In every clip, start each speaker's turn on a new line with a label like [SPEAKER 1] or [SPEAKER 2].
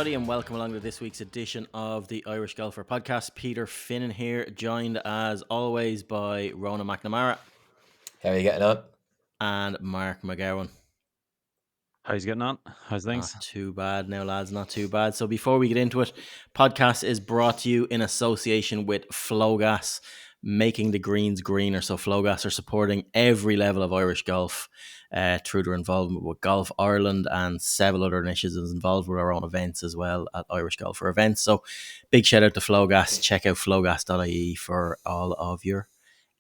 [SPEAKER 1] everybody, and welcome along to this week's edition of the Irish Golfer Podcast. Peter Finnan here, joined as always by Rona McNamara.
[SPEAKER 2] How are you getting on?
[SPEAKER 1] And Mark McGowan.
[SPEAKER 3] How's getting on? How's things?
[SPEAKER 1] Not too bad now, lads, not too bad. So before we get into it, podcast is brought to you in association with Flowgas, making the greens greener. So Flowgas are supporting every level of Irish golf through their involvement with Golf Ireland and several other initiatives involved with our own events as well at Irish Golfer Events. So big shout out to Flowgas. Check out flowgas.ie for all of your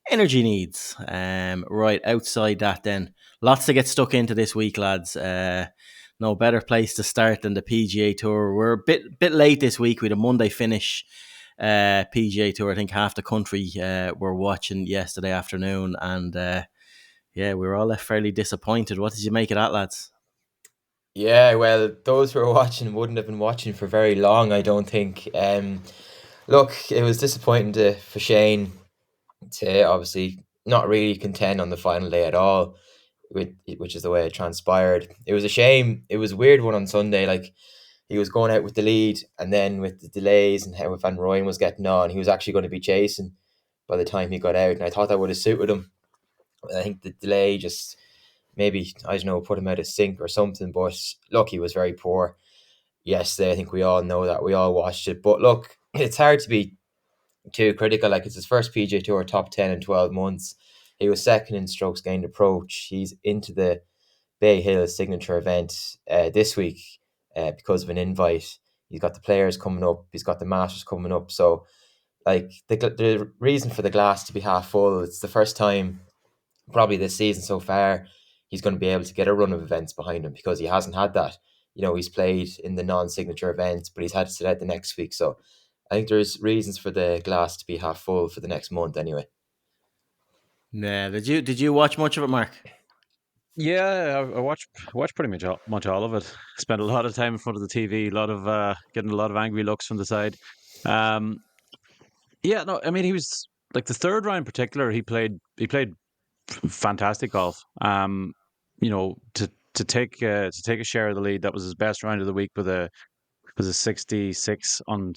[SPEAKER 1] energy needs. Right, outside that then, lots to get stuck into this week, lads. No better place to start than the PGA Tour. We're a bit late this week with a Monday finish. PGA Tour, I think half the country were watching yesterday afternoon, and we were all left fairly disappointed. What did you make of that, lads?
[SPEAKER 2] Yeah, well, those who were watching wouldn't have been watching for very long, I don't think. Look, it was disappointing for Shane to obviously not really contend on the final day at all, which is the way it transpired. It was a shame. It was a weird one on Sunday. Like, he was going out with the lead, and then with the delays and how Van Rooyen was getting on, he was actually going to be chasing by the time he got out, and I thought that would have suited him. I think the delay just maybe, I don't know, put him out of sync or something. But look, he was very poor yesterday. I think we all know that. We all watched it. But look, it's hard to be too critical. Like, it's his first PGA Tour top 10 in 12 months. He was second in strokes gained approach. He's into the Bay Hill signature event this week because of an invite. He's got the Players coming up. He's got the Masters coming up. So, like, the reason for the glass to be half full, it's the first time probably this season so far he's going to be able to get a run of events behind him, because he hasn't had that. You know, he's played in the non-signature events, but he's had to sit out the next week. So I think there's reasons for the glass to be half full for the next month anyway.
[SPEAKER 1] Yeah, did you watch much of it, Mark?
[SPEAKER 3] Yeah, I watched pretty much all of it. Spent a lot of time in front of the TV, getting a lot of angry looks from the side. No, I mean, he was like, the third round in particular, he played fantastic golf. You know, to take a share of the lead, that was his best round of the week with a 66 on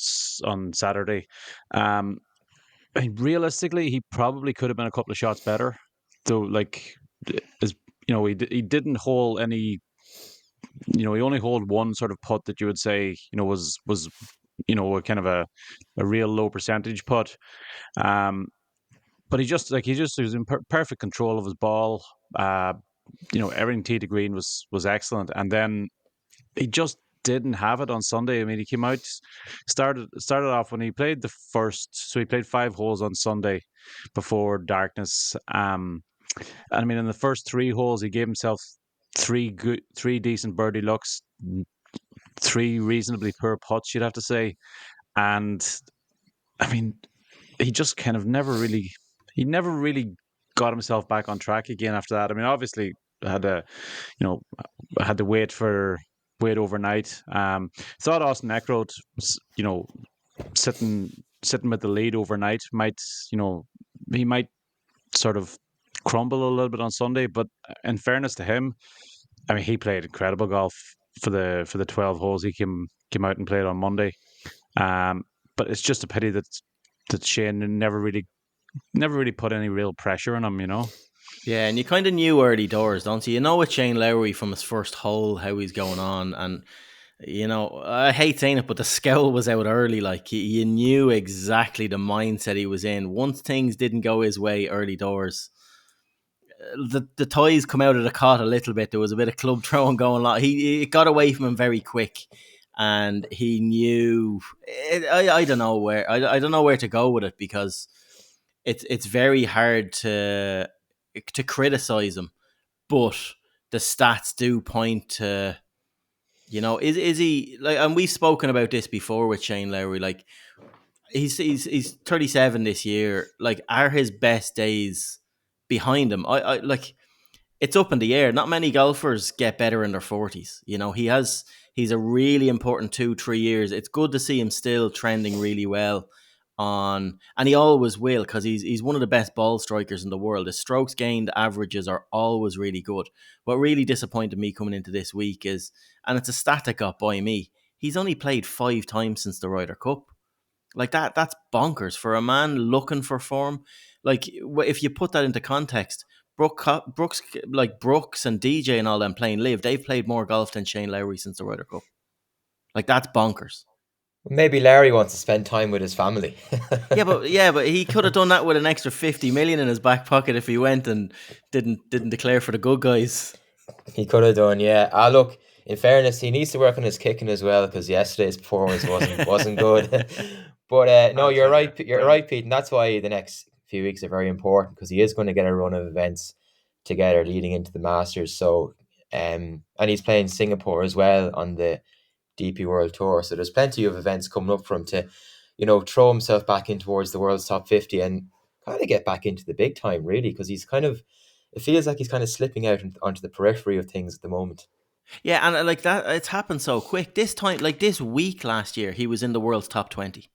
[SPEAKER 3] Saturday. I mean, realistically, he probably could have been a couple of shots better. Though, like, as you know, he didn't hold any. You know, he only hold one sort of putt that you would say, you know, was a kind of a real low percentage putt. But he was in perfect control of his ball. You know, everything tee to green was excellent, and then he just didn't have it on Sunday. I mean, he came out, started off when he played the first. So he played 5 holes on Sunday before darkness. And I mean, in the first 3 holes, he gave himself 3 decent birdie looks, 3 reasonably poor putts, you'd have to say. And I mean, he just kind of never really got himself back on track again after that. I mean, obviously had to wait overnight. Thought Austin Eckroat was, you know, sitting with the lead overnight he might sort of crumble a little bit on Sunday, but in fairness to him, I mean, he played incredible golf for the 12 holes he came out and played on Monday. But it's just a pity that Shane never really put any real pressure on him, you know.
[SPEAKER 1] Yeah, and you kind of knew early doors, don't you? You know, with Shane Lowry from his first hole, how he's going on. And, you know, I hate saying it, but the scowl was out early. Like, you knew exactly the mindset he was in. Once things didn't go his way early doors, the toys come out of the cot a little bit. There was a bit of club throwing going on. It got away from him very quick. And he knew, I don't know where, I don't know where to go with it, because it's very hard to criticize him, but the stats do point to, you know, is he, like, and we've spoken about this before with Shane Lowry, like, he's 37 this year. Like, are his best days behind him? I like, it's up in the air. Not many golfers get better in their 40s. You know, he's a really important 2-3 years. It's good to see him still trending really well on, and he always will, because he's one of the best ball strikers in the world. His strokes gained averages are always really good. What really disappointed me coming into this week is, and it's a stat that got by me, he's only played 5 times since the Ryder Cup. Like that's bonkers for a man looking for form. Like if you put that into context, Brooks and DJ and all them playing live, they've played more golf than Shane Lowry since the Ryder Cup. Like that's bonkers.
[SPEAKER 2] Maybe Larry wants to spend time with his family.
[SPEAKER 1] but he could have done that with an extra 50 million in his back pocket if he went and didn't declare for the good guys.
[SPEAKER 2] He could have done, yeah. Look, in fairness, he needs to work on his kicking as well, because yesterday's performance wasn't good. But no, you're right. You're right, Pete, and that's why the next few weeks are very important, because he is going to get a run of events together leading into the Masters. So, and he's playing Singapore as well on the DP World Tour. So there's plenty of events coming up for him to, throw himself back in towards the world's top 50 and kind of get back into the big time, really, because it feels like he's kind of slipping out onto the periphery of things at the moment.
[SPEAKER 1] Yeah, and like that, it's happened so quick. This time, like this week last year, he was in the world's top 20.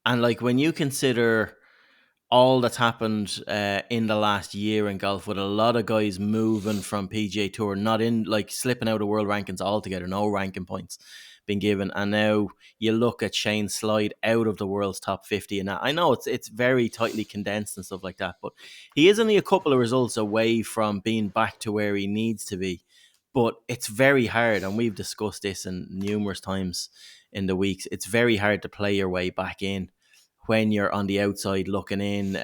[SPEAKER 1] And like when you consider all that's happened in the last year in golf, with a lot of guys moving from PGA Tour, not in, like slipping out of world rankings altogether, no ranking points being given, and now you look at Shane slide out of the world's top 50, and I know it's very tightly condensed and stuff like that, but he is only a couple of results away from being back to where he needs to be. But it's very hard, and we've discussed this in numerous times in the weeks. It's very hard to play your way back in when you're on the outside looking in,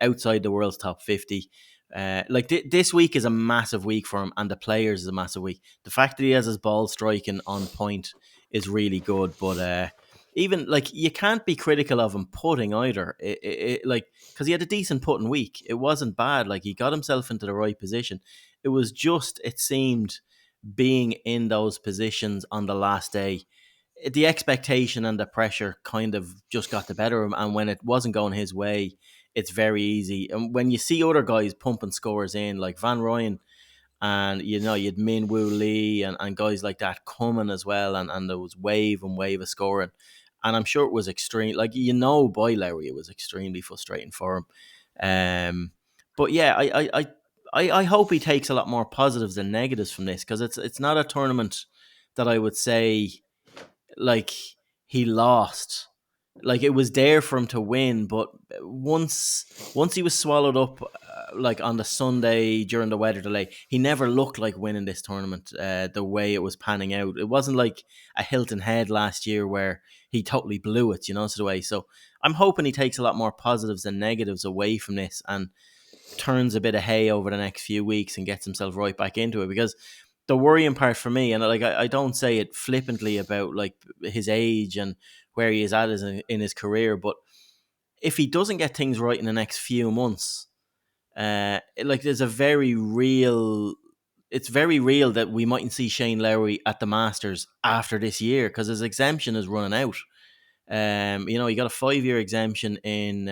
[SPEAKER 1] outside the world's top 50. This week is a massive week for him, and the players is a massive week. The fact that he has his ball striking on point is really good, but even like you can't be critical of him putting either. Because he had a decent putting week. It wasn't bad. Like he got himself into the right position. It was just, it seemed, being in those positions on the last day, the expectation and the pressure kind of just got the better of him. And when it wasn't going his way, it's very easy. And when you see other guys pumping scores in, like Van Ryan, and you'd Min Woo Lee and guys like that coming as well, and there was wave of scoring. And I'm sure it was extreme. Like, by Lowry, it was extremely frustrating for him. But yeah, I hope he takes a lot more positives than negatives from this, because it's not a tournament that I would say like he lost. Like it was there for him to win, but once he was swallowed up, like on the Sunday during the weather delay, he never looked like winning this tournament the way it was panning out. It wasn't like a Hilton Head last year where he totally blew it, sort of way. So I'm hoping he takes a lot more positives than negatives away from this and turns a bit of hay over the next few weeks and gets himself right back into it. Because the worrying part for me, and like I don't say it flippantly about like his age and where he is at in his career, but if he doesn't get things right in the next few months, there's a very real. It's very real that we mightn't see Shane Lowry at the Masters after this year, because his exemption is running out. He got a 5-year exemption in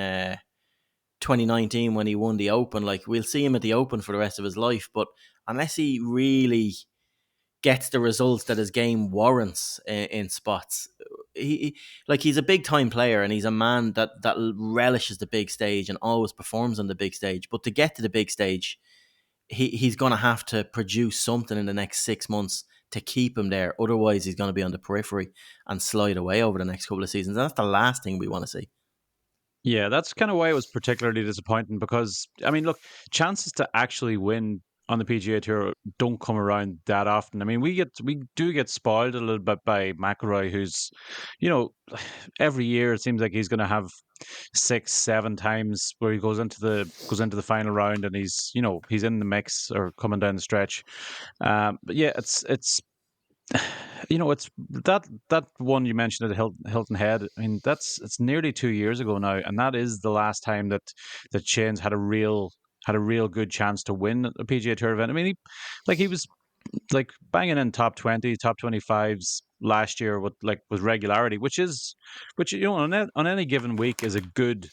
[SPEAKER 1] 2019 when he won the Open. Like, we'll see him at the Open for the rest of his life, but unless he really gets the results that his game warrants in spots, he's a big time player, and he's a man that relishes the big stage and always performs on the big stage. But to get to the big stage, he's going to have to produce something in the next 6 months to keep him there. Otherwise, he's going to be on the periphery and slide away over the next couple of seasons. And that's the last thing we want to see.
[SPEAKER 3] Yeah, that's kind of why it was particularly disappointing, because, I mean, look, chances to actually win on the PGA Tour don't come around that often. I mean, we do get spoiled a little bit by McIlroy, who's, every year it seems like he's going to have 6-7 times where he goes into the final round, and he's in the mix or coming down the stretch. But yeah, it's it's that one you mentioned at Hilton Head. I mean, it's nearly 2 years ago now, and that is the last time that Shane's had a real good chance to win a PGA Tour event. I mean, he was like banging in top 20, top 25s last year with regularity, which on any given week is a good.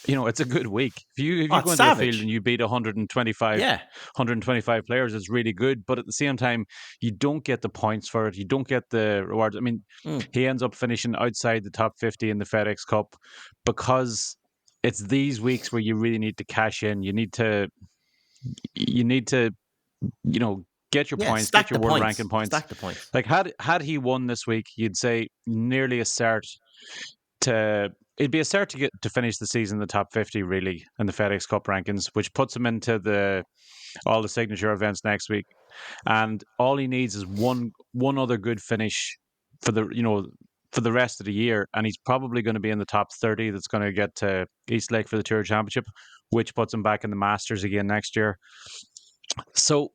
[SPEAKER 3] It's a good week. If you go into a field and you beat 125 players, it's really good. But at the same time, you don't get the points for it. You don't get the rewards. I mean, he ends up finishing outside the top 50 in the FedEx Cup, because it's these weeks where you really need to cash in. You need to get your
[SPEAKER 1] Yeah,
[SPEAKER 3] points, get
[SPEAKER 1] stack
[SPEAKER 3] your
[SPEAKER 1] the
[SPEAKER 3] world
[SPEAKER 1] points.
[SPEAKER 3] ranking points.
[SPEAKER 1] Stack the points.
[SPEAKER 3] Like had he won this week, you'd say nearly a cert to. It'd be a cert to get to finish the season in the top 50, really, in the FedEx Cup rankings, which puts him into all the signature events next week. And all he needs is one other good finish for the rest of the year, and he's probably going to be in the top 30. That's going to get to East Lake for the Tour Championship, which puts him back in the Masters again next year. So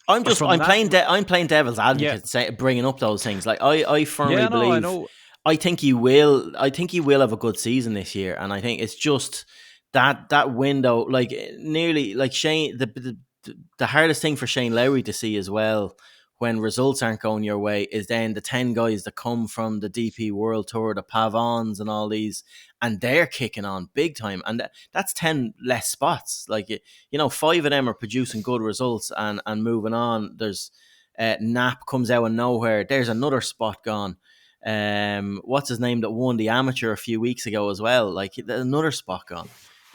[SPEAKER 1] I'm
[SPEAKER 3] from that,
[SPEAKER 1] I'm playing devil's
[SPEAKER 3] yeah,
[SPEAKER 1] advocate, bringing up those things. Like I firmly
[SPEAKER 3] yeah, no, I
[SPEAKER 1] believe.
[SPEAKER 3] know,
[SPEAKER 1] I think he will. I think he will have a good season this year, and I think it's just that window, like nearly like Shane. The hardest thing for Shane Lowry to see as well, when results aren't going your way, is then the 10 guys that come from the DP World Tour, the Pavons and all these, and they're kicking on big time, and that's 10 less spots. Like 5 of them are producing good results and moving on. There's Knapp comes out of nowhere. There's another spot gone. What's his name that won the amateur a few weeks ago as well? Like another spot gone.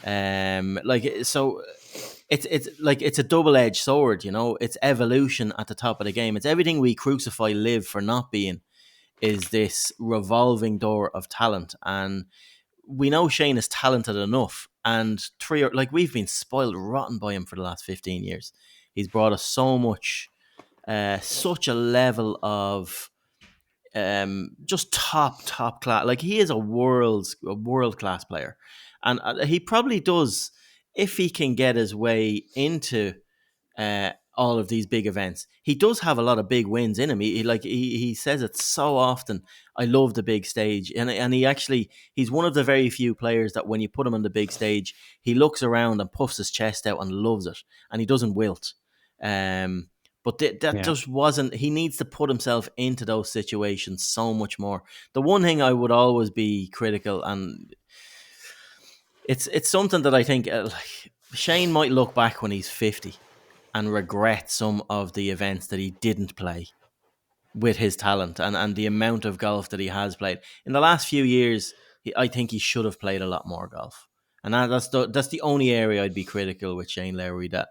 [SPEAKER 1] So it's like it's a double-edged sword. It's evolution at the top of the game. It's everything we crucify Liv for not being, is this revolving door of talent. And we know Shane is talented enough, and we've been spoiled rotten by him for the last 15 years. He's brought us so much, such a level of just top class. Like he is a world class player, and he probably does, if he can get his way into all of these big events. He does have a lot of big wins in him. He says it so often. I love the big stage, and he's one of the very few players that when you put him on the big stage, he looks around and puffs his chest out and loves it, and he doesn't wilt. But that just wasn't. He needs to put himself into those situations so much more. The one thing I would always be critical, and it's something that I think Shane might look back when he's 50 and regret some of the events that he didn't play with his talent and the amount of golf that he has played. In the last few years, I think he should have played a lot more golf. And that's the only area I'd be critical with Shane Lowry, that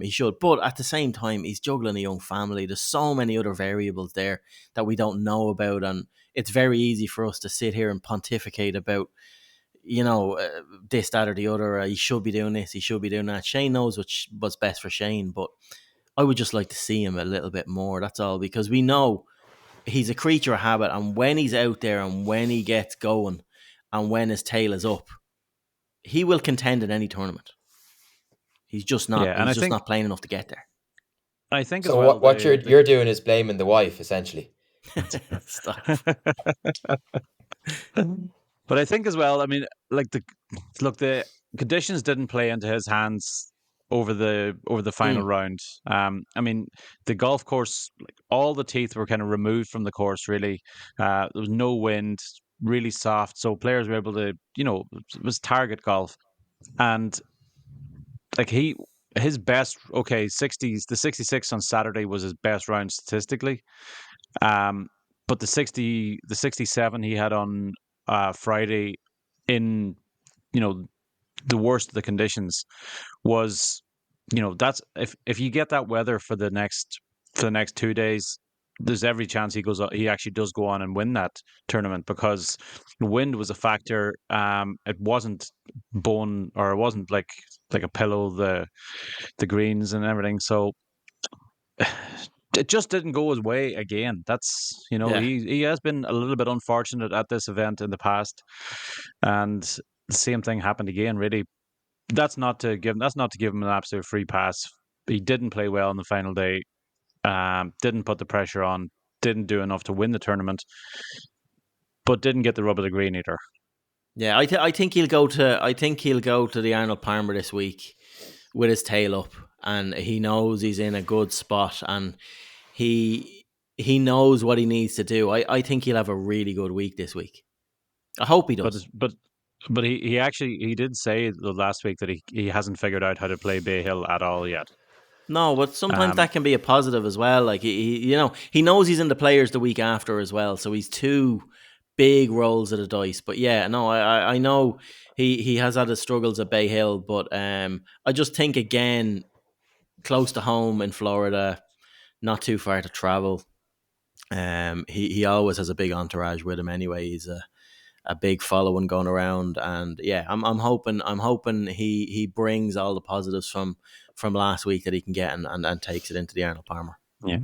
[SPEAKER 1] he should. But at the same time, he's juggling a young family. There's so many other variables there that we don't know about. And it's very easy for us to sit here and pontificate about, this, that, or the other. He should be doing this. He should be doing that. Shane knows what's best for Shane, but I would just like to see him a little bit more. That's all, because we know he's a creature of habit, and when he's out there and when he gets going and when his tail is up, he will contend in any tournament. He's just not.
[SPEAKER 3] Yeah, and
[SPEAKER 1] he's just not playing enough to get there.
[SPEAKER 3] I think
[SPEAKER 2] So
[SPEAKER 3] as well.
[SPEAKER 2] what you're doing is blaming the wife, essentially.
[SPEAKER 1] Stop.
[SPEAKER 3] But I think as well, I mean, the conditions didn't play into his hands over the final round. I mean, the golf course, like all the teeth were kind of removed from the course. Really, there was no wind, really soft, so players were able to, it was target golf, and like his best, okay, 60s, the 66 on Saturday was his best round statistically. But the 67 he had on Friday in, the worst of the conditions was, that's if you get that weather for the next 2 days, there's every chance he actually does go on and win that tournament, because the wind was a factor. It wasn't bone, or it wasn't like a pillow, the greens and everything. So it just didn't go his way again. That's,
[SPEAKER 1] Yeah.
[SPEAKER 3] he has been a little bit unfortunate at this event in the past, and the same thing happened again. Really, that's not to give him an absolute free pass. He didn't play well on the final day. Didn't put the pressure on. Didn't do enough to win the tournament, but didn't get the rub of the green either.
[SPEAKER 1] Yeah, I think he'll go to the Arnold Palmer this week with his tail up, and he knows he's in a good spot, and he knows what he needs to do. I think he'll have a really good week this week. I hope he does.
[SPEAKER 3] But he did say the last week that he hasn't figured out how to play Bay Hill at all yet.
[SPEAKER 1] No, but sometimes that can be a positive as well. Like he knows he's in the Players the week after as well, so he's two big rolls of the dice. But yeah, no, I know he has had his struggles at Bay Hill, but I just think, again, close to home in Florida, not too far to travel. He always has a big entourage with him anyway. He's a big following going around, and yeah, I'm hoping he brings all the positives from last week that he can get and takes it into the Arnold Palmer.
[SPEAKER 3] Yeah.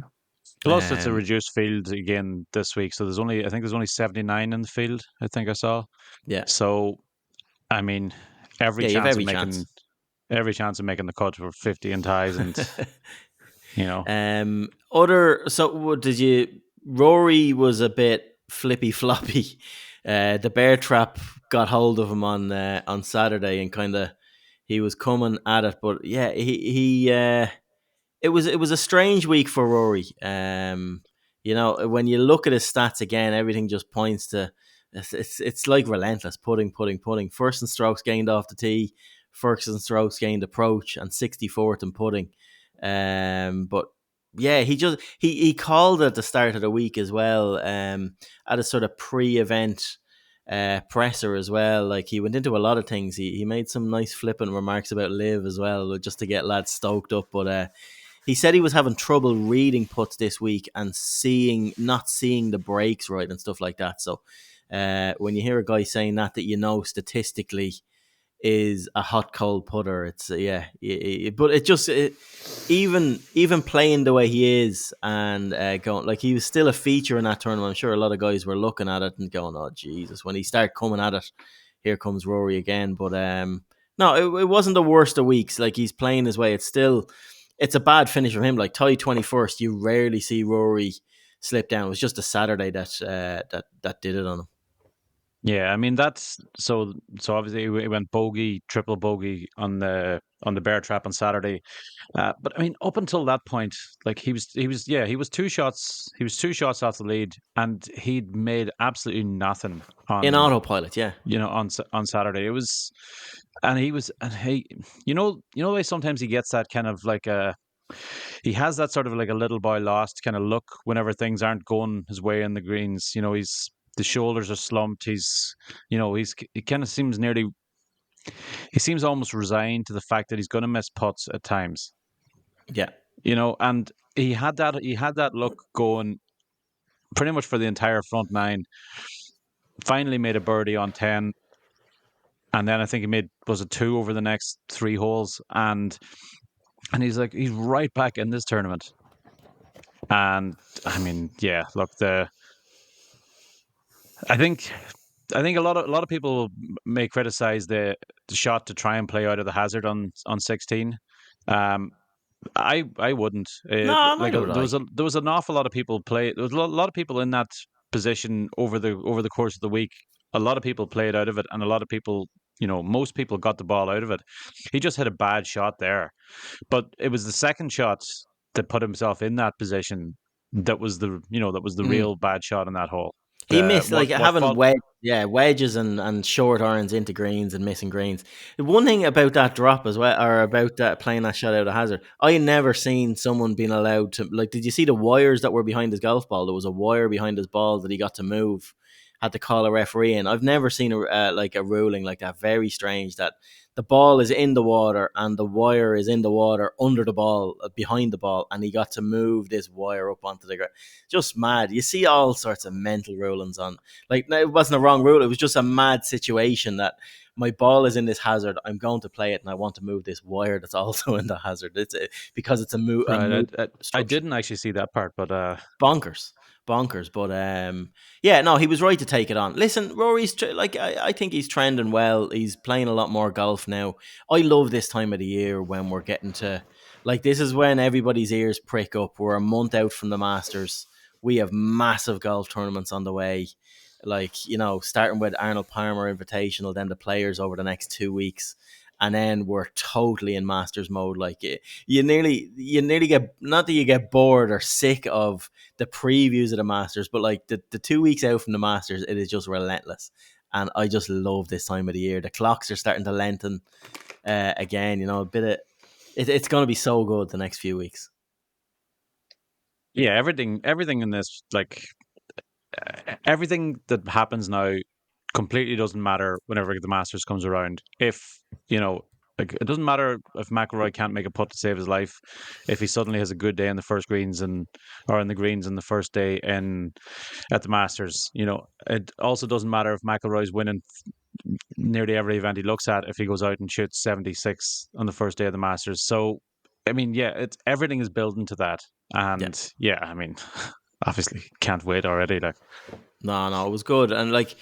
[SPEAKER 3] Plus, it's a
[SPEAKER 1] Um,
[SPEAKER 3] reduced field again this week, so I think there's only 79 in the field. I think I saw.
[SPEAKER 1] yeah,
[SPEAKER 3] So, I mean, every
[SPEAKER 1] yeah, you have
[SPEAKER 3] chance of
[SPEAKER 1] every
[SPEAKER 3] making
[SPEAKER 1] chance.
[SPEAKER 3] the cut for 50 and ties, and you know,
[SPEAKER 1] So what did you? Rory was a bit flippy floppy. The bear trap got hold of him on Saturday, and kind of he was coming at it, but yeah, he it was a strange week for Rory. When you look at his stats again, everything just points to it's like relentless putting. First in strokes gained off the tee, first in strokes gained approach, and 64th in putting. But yeah, he called at the start of the week as well. At a sort of pre-event presser as well. Like he went into a lot of things. He made some nice flippant remarks about Liv as well, just to get lads stoked up. But he said he was having trouble reading putts this week and not seeing the breaks right and stuff like that. So when you hear a guy saying that you know statistically is a hot cold putter, it's but even playing the way he is and going like he was still a feature in that tournament. I'm sure a lot of guys were looking at it and going, "Oh Jesus!" When he started coming at it, here comes Rory again. But no, it wasn't the worst of weeks. Like he's playing his way. It's a bad finish from him. Like tie 21st, you rarely see Rory slip down. It was just a Saturday that did it on him.
[SPEAKER 3] yeah. I mean, that's so. So obviously, he went bogey, triple bogey on the bear trap on Saturday. But I mean, up until that point, like he was 2 shots. He was 2 shots off the lead, and he'd made absolutely nothing
[SPEAKER 1] In
[SPEAKER 3] on
[SPEAKER 1] autopilot, yeah.
[SPEAKER 3] on Saturday. It was, and he, the way sometimes he gets that kind of like he has that sort of like a little boy lost kind of look whenever things aren't going his way in the greens. The shoulders are slumped. He kind of seems he seems almost resigned to the fact that he's going to miss putts at times.
[SPEAKER 1] Yeah.
[SPEAKER 3] And he had that look going pretty much for the entire front nine. Finally made a birdie on 10, and then I think he made was it 2 over the next 3 holes, and he's right back in this tournament. And I mean, yeah, look, I think a lot of people may criticize the shot to try and play out of the hazard on 16. Um, I wouldn't.
[SPEAKER 1] No,
[SPEAKER 3] Like
[SPEAKER 1] neither would I.
[SPEAKER 3] there was an awful lot of people play. There was a lot of people in that position over the course of the week. A lot of people played out of it, and a lot of people, most people got the ball out of it. He just had a bad shot there, but it was the second shot that put himself in that position that was the
[SPEAKER 1] Mm.
[SPEAKER 3] real bad shot in that hole.
[SPEAKER 1] He missed
[SPEAKER 3] What
[SPEAKER 1] like having
[SPEAKER 3] fault?
[SPEAKER 1] wedges and short irons into greens and missing greens. The one thing about that drop as well, or about that playing that shot out of hazard, I never seen someone being allowed to like. Did you see the wires that were behind his golf ball? There was a wire behind his ball that he got to move. Had to call a referee in. I've never seen a ruling like that. Very strange that the ball is in the water and the wire is in the water under the ball, behind the ball, and he got to move this wire up onto the ground. Just mad. You see all sorts of mental rulings on. Like, no, it wasn't a wrong rule. It was just a mad situation that my ball is in this hazard. I'm going to play it, and I want to move this wire that's also in the hazard. Because it's a
[SPEAKER 3] Right.
[SPEAKER 1] move
[SPEAKER 3] I
[SPEAKER 1] structure.
[SPEAKER 3] didn't actually see that part, but
[SPEAKER 1] Bonkers. But yeah, no, he was right to take it on. Listen, Rory's I think he's trending well. He's playing a lot more golf now. I love this time of the year when we're getting to like this is when everybody's ears prick up. We're a month out from the Masters. We have massive golf tournaments on the way. Like, starting with Arnold Palmer Invitational, then the Players over the next 2 weeks. And then we're totally in Masters mode. Like you nearly get, not that you get bored or sick of the previews of the Masters, but like the 2 weeks out from the Masters, it is just relentless. And I just love this time of the year. The clocks are starting to lengthen again. A bit of it's going to be so good the next few weeks.
[SPEAKER 3] yeah, everything in this, like everything that happens now, completely doesn't matter whenever the Masters comes around. If you know Like, it doesn't matter if McIlroy can't make a putt to save his life, if he suddenly has a good day in the first greens or in the greens in the first day at the Masters. It also doesn't matter if McIlroy's winning nearly every event he looks at if he goes out and shoots 76 on the first day of the Masters. So, I mean, yeah, everything is building to that, and yeah, I mean, obviously can't wait already. Like,
[SPEAKER 1] no, it was good, and like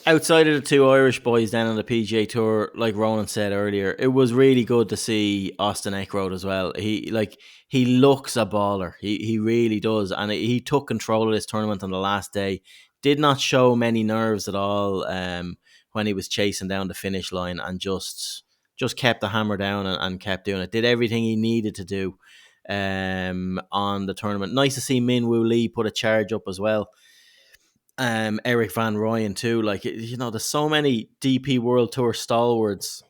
[SPEAKER 1] outside of the two Irish boys down on the PGA Tour, like Ronan said earlier, it was really good to see Austin Eckroat as well. He looks a baller. He really does, and he took control of this tournament on the last day. Did not show many nerves at all when he was chasing down the finish line, and just kept the hammer down and kept doing it. Did everything he needed to do on the tournament. Nice to see Min Woo Lee put a charge up as well. Eric Van Rooyen too. Like, there's so many DP World Tour stalwarts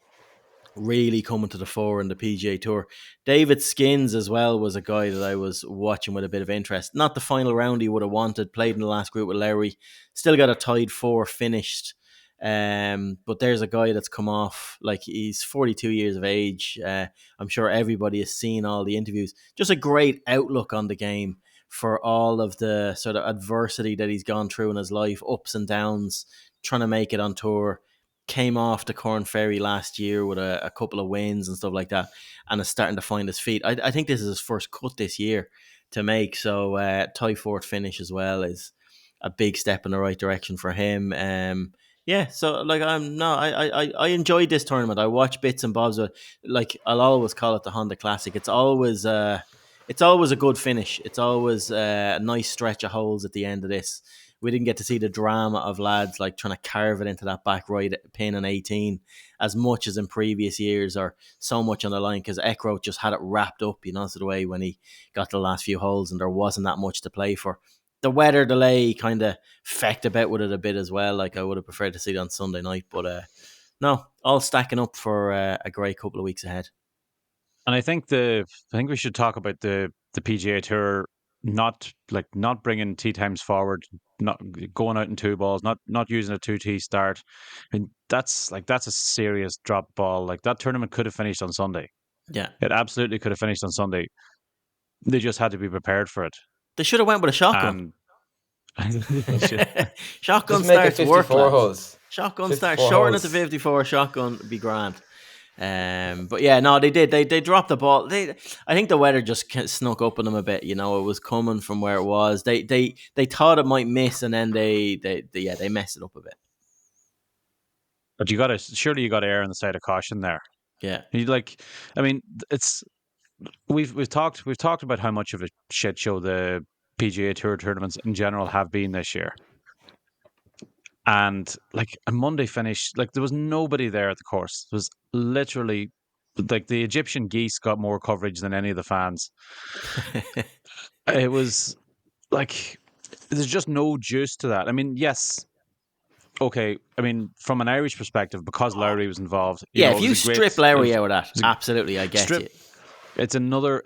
[SPEAKER 1] really coming to the fore in the PGA Tour. David Skins as well was a guy that I was watching with a bit of interest. Not the final round he would have wanted. Played in the last group with Lowry. Still got a tied 4 finished. But there's a guy that's come off, like, he's 42 years of age. I'm sure everybody has seen all the interviews. Just a great outlook on the game for all of the sort of adversity that he's gone through in his life, ups and downs, trying to make it on tour. Came off the Corn Ferry last year with a couple of wins and stuff like that, and is starting to find his feet. I think this is his first cut this year to make, so tie 4th finish as well is a big step in the right direction for him. Yeah, so like I enjoyed this tournament. I watch bits and bobs, but like I'll always call it the Honda Classic. It's always a good finish. It's always a nice stretch of holes at the end of this. We didn't get to see the drama of lads like trying to carve it into that back right pin in 18 as much as in previous years, or so much on the line, because Eckroat just had it wrapped up, sort of way when he got the last few holes and there wasn't that much to play for. The weather delay kind of fecked about with it a bit as well. Like, I would have preferred to see it on Sunday night, but no, all stacking up for a great couple of weeks ahead.
[SPEAKER 3] and I think we should talk about the PGA Tour not bringing tee times forward, not going out in 2 balls, not using a 2 tee start. I mean, that's a serious drop ball. Like, that tournament could have finished on Sunday.
[SPEAKER 1] Yeah,
[SPEAKER 3] It absolutely could have finished on Sunday. They just had to be prepared for it.
[SPEAKER 1] they should have went with a shotgun. Shotgun
[SPEAKER 2] Just make it
[SPEAKER 1] starts
[SPEAKER 2] 54
[SPEAKER 1] work, lads.
[SPEAKER 2] holes.
[SPEAKER 1] Shotgun
[SPEAKER 2] 54
[SPEAKER 1] starts, shorten it to
[SPEAKER 2] holes.
[SPEAKER 1] 54. Shotgun be grand. But yeah, no, they did. They dropped the ball. I think the weather just snuck up on them a bit. It was coming from where it was. They thought it might miss, and then they messed it up a bit.
[SPEAKER 3] But you gotta err on the side of caution there.
[SPEAKER 1] Yeah,
[SPEAKER 3] I mean, we've talked about how much of a shit show the PGA Tour tournaments in general have been this year. And like a Monday finish, like there was nobody there at the course. It was literally like the Egyptian geese got more coverage than any of the fans. It was like there's just no juice to that. I mean, yes, okay. I mean, from an Irish perspective, because Lowry was involved,
[SPEAKER 1] yeah. If you strip Lowry out of that, absolutely, I get you.
[SPEAKER 3] It's another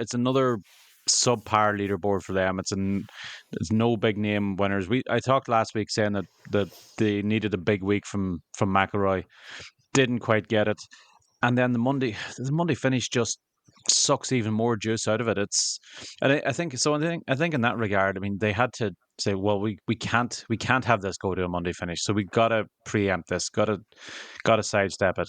[SPEAKER 3] subpar leaderboard for them. It's no big name winners. I talked last week saying that they needed a big week from McIlroy. Didn't quite get it, and then the Monday finish just sucks even more juice out of it. I think in that regard, I mean, they had to say, well, we can't have this go to a Monday finish, so we gotta preempt this, gotta sidestep it.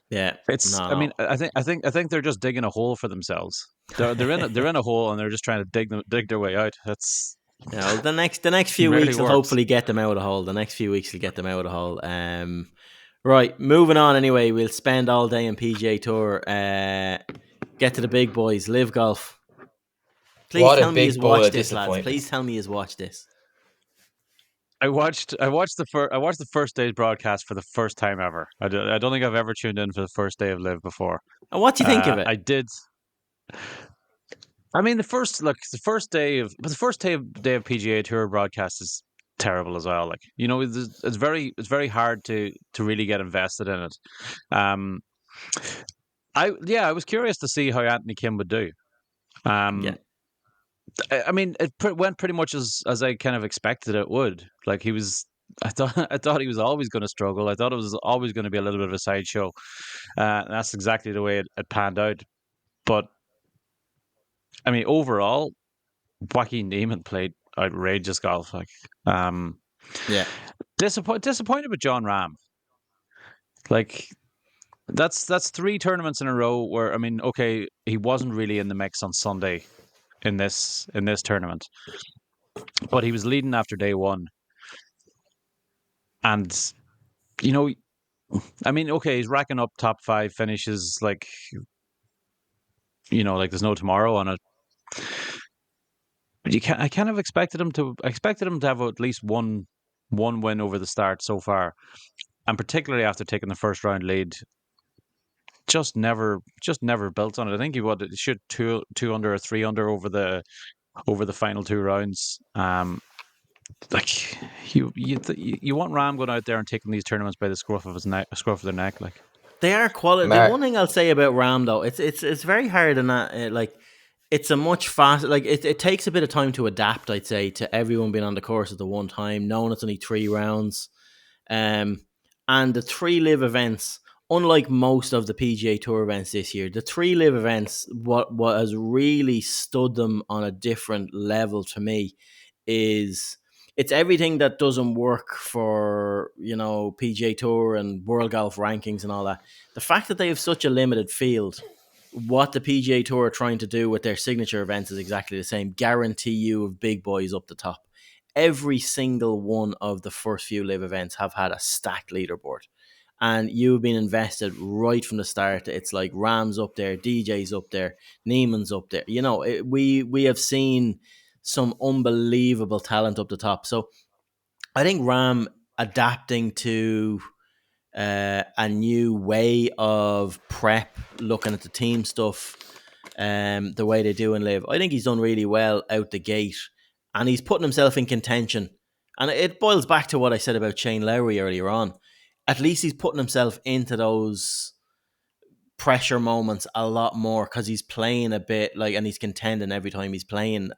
[SPEAKER 1] Yeah,
[SPEAKER 3] I mean, I think they're just digging a hole for themselves. They're in a hole and they're just trying to dig their way out. That's
[SPEAKER 1] the next few weeks will hopefully get them out of the hole. The next few weeks will get them out of the hole. Right, moving on. Anyway, we'll spend all day in PGA Tour. Get to the big boys. Live Golf. Please tell me he's watched this, lads. Please tell me he's watched this.
[SPEAKER 3] I watched the first day's broadcast for the first time ever. I don't think I've ever tuned in for the first day of Live before.
[SPEAKER 1] And what do you think of it?
[SPEAKER 3] I did. I mean, the first day of PGA Tour broadcast is terrible as well. Like, it's very hard to really get invested in it. I was curious to see how Anthony Kim would do.
[SPEAKER 1] Yeah.
[SPEAKER 3] I mean, it went pretty much as I kind of expected it would. Like, he was I thought he was always going to struggle. I thought it was always going to be a little bit of a sideshow. That's exactly the way it panned out. But I mean, overall, Joaquin Neiman played outrageous golf. Like, um,
[SPEAKER 1] Yeah.
[SPEAKER 3] disappointed with John Ram. Like, that's 3 tournaments in a row where, I mean, okay, he wasn't really in the mix on Sunday in this tournament, but he was leading after day one, and you know, I mean, okay, he's racking up top 5 finishes, like, like there's no tomorrow on it. But I kind of expected him to. I expected him to have at least one win over the start so far, and particularly after taking the first round lead, just never built on it. I think he shoot two under or 3 under over the final 2 rounds. Like, you want Ram going out there and taking these tournaments by the scruff of their neck, like.
[SPEAKER 1] They are quality. The
[SPEAKER 2] Mark,
[SPEAKER 1] one thing I'll say about Ram though, it's very hard in that like it's a much faster, like it takes a bit of time to adapt, I'd say, to everyone being on the course at the one time, knowing it's only 3 rounds. And the 3 live events, unlike most of the PGA Tour events this year, the 3 live events, what has really stood them on a different level to me is it's everything that doesn't work for PGA Tour and World Golf rankings and all that. The fact that they have such a limited field, what the PGA Tour are trying to do with their signature events is exactly the same. Guarantee you of big boys up the top. Every single one of the first few live events have had a stacked leaderboard. And you've been invested right from the start. It's like Ram's up there, DJ's up there, Neiman's up there. We have seen some unbelievable talent up the top. So I think Ram adapting to a new way of prep, looking at the team stuff, the way they do in live. I think he's done really well out the gate, and he's putting himself in contention. And it boils back to what I said about Shane Lowry earlier on. At least he's putting himself into those pressure moments a lot more because he's playing a bit like, and he's contending every time he's playing.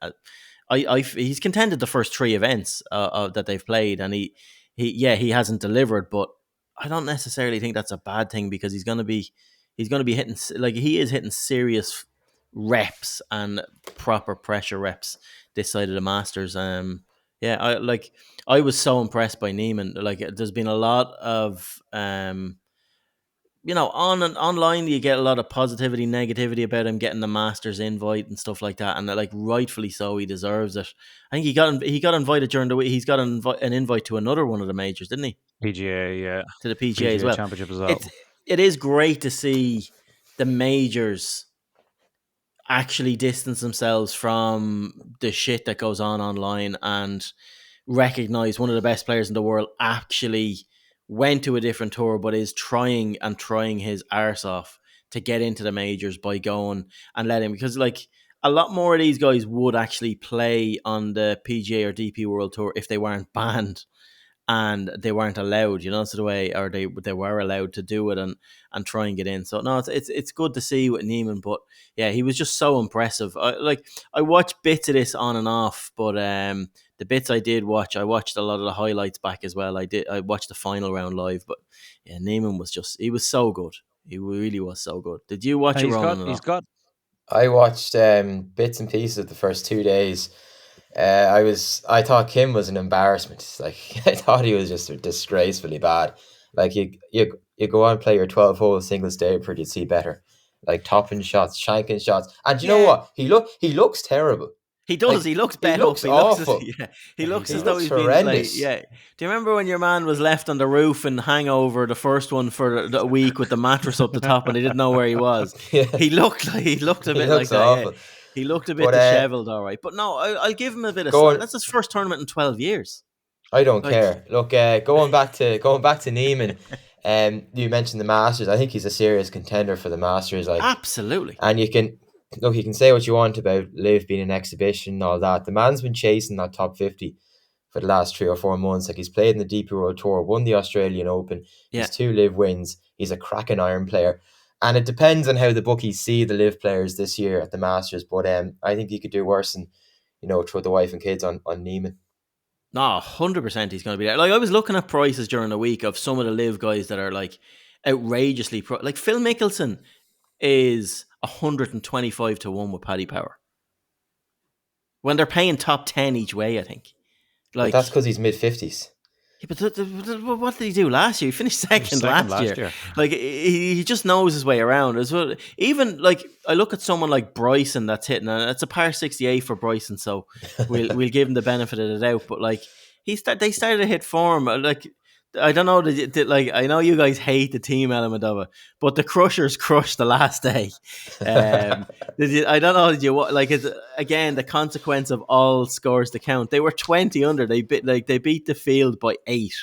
[SPEAKER 1] He's contended the first 3 events that they've played, and he hasn't delivered, but I don't necessarily think that's a bad thing because he's going to be hitting, like, he is hitting serious reps and proper pressure reps this side of the Masters. I was so impressed by Neiman. Like, there's been a lot of on and online you get a lot of positivity, negativity about him getting the Masters invite and stuff like that, and like rightfully so, he deserves it. I think he got invited during the week. He's got an invite to another one of the majors, didn't he?
[SPEAKER 3] PGA, yeah,
[SPEAKER 1] To the PGA as well.
[SPEAKER 3] Championship as well.
[SPEAKER 1] It is great to see the majors actually distance themselves from the shit that goes on online and recognize one of the best players in the world actually went to a different tour but is trying his arse off to get into the majors by going and letting, because like a lot more of these guys would actually play on the PGA or DP World Tour if they weren't banned and they weren't allowed, so the way, or they were allowed to do it and try and get in. So no, it's good to see with Neiman, but yeah, he was just so impressive. I watched bits of this on and off, but the bits I did watch, I watched a lot of the highlights back as well. I watched the final round live, but yeah, Neiman he was so good. He really was so good. Did you watch it, Ronan?
[SPEAKER 2] I watched bits and pieces of the first 2 days. I thought Kim was an embarrassment. Like, I thought he was just disgracefully bad. Like, you go on and play your 12-hole single Staybridge, you'd see better. Like, topping shots, shanking shots, and you know what? He looks terrible.
[SPEAKER 1] He does. Like, he looks bad.
[SPEAKER 2] He looks awful.
[SPEAKER 1] He looks as though he's horrendous. Been like, Do you remember when your man was left on the roof in Hangover, the first one for the week, with the mattress up the top, and he didn't know where he was? Yeah. He looked a bit like that. Yeah. He looked a bit dishevelled, all right. But no, I'll give him a bit of slack. That's his first tournament in 12 years.
[SPEAKER 2] I don't care. Look, going back to Neiman, you mentioned the Masters. I think he's a serious contender for the Masters. Like,
[SPEAKER 1] absolutely.
[SPEAKER 2] And you can say what you want about Liv being an exhibition and all that. The man's been chasing that top 50 for the last 3 or 4 months. Like, he's played in the DP World Tour, won the Australian Open. He's 2 Liv wins. He's a cracking iron player. And it depends on how the bookies see the Liv players this year at the Masters. But I think he could do worse and, throw the wife and kids on Neiman.
[SPEAKER 1] No, 100% he's going to be there. Like, I was looking at prices during the week of some of the live guys that are like outrageously like Phil Mickelson is 125 to 1 with Paddy Power when they're paying top 10 each way, I think.
[SPEAKER 2] But
[SPEAKER 1] Like,
[SPEAKER 2] that's because he's mid-50s.
[SPEAKER 1] yeah, but what did he do last year? He finished second last year. Like, he just knows his way around as well. Even like I look at someone like Bryson that's hitting, and it's a par 68 for Bryson, so we'll give him the benefit of the doubt. But like they started to hit form. Like, I don't know, like I know you guys hate the team element of it, but the Crushers crushed the last day. I don't know. Did you like it again? The consequence of all scores to count. They were 20 under. They beat the field by 8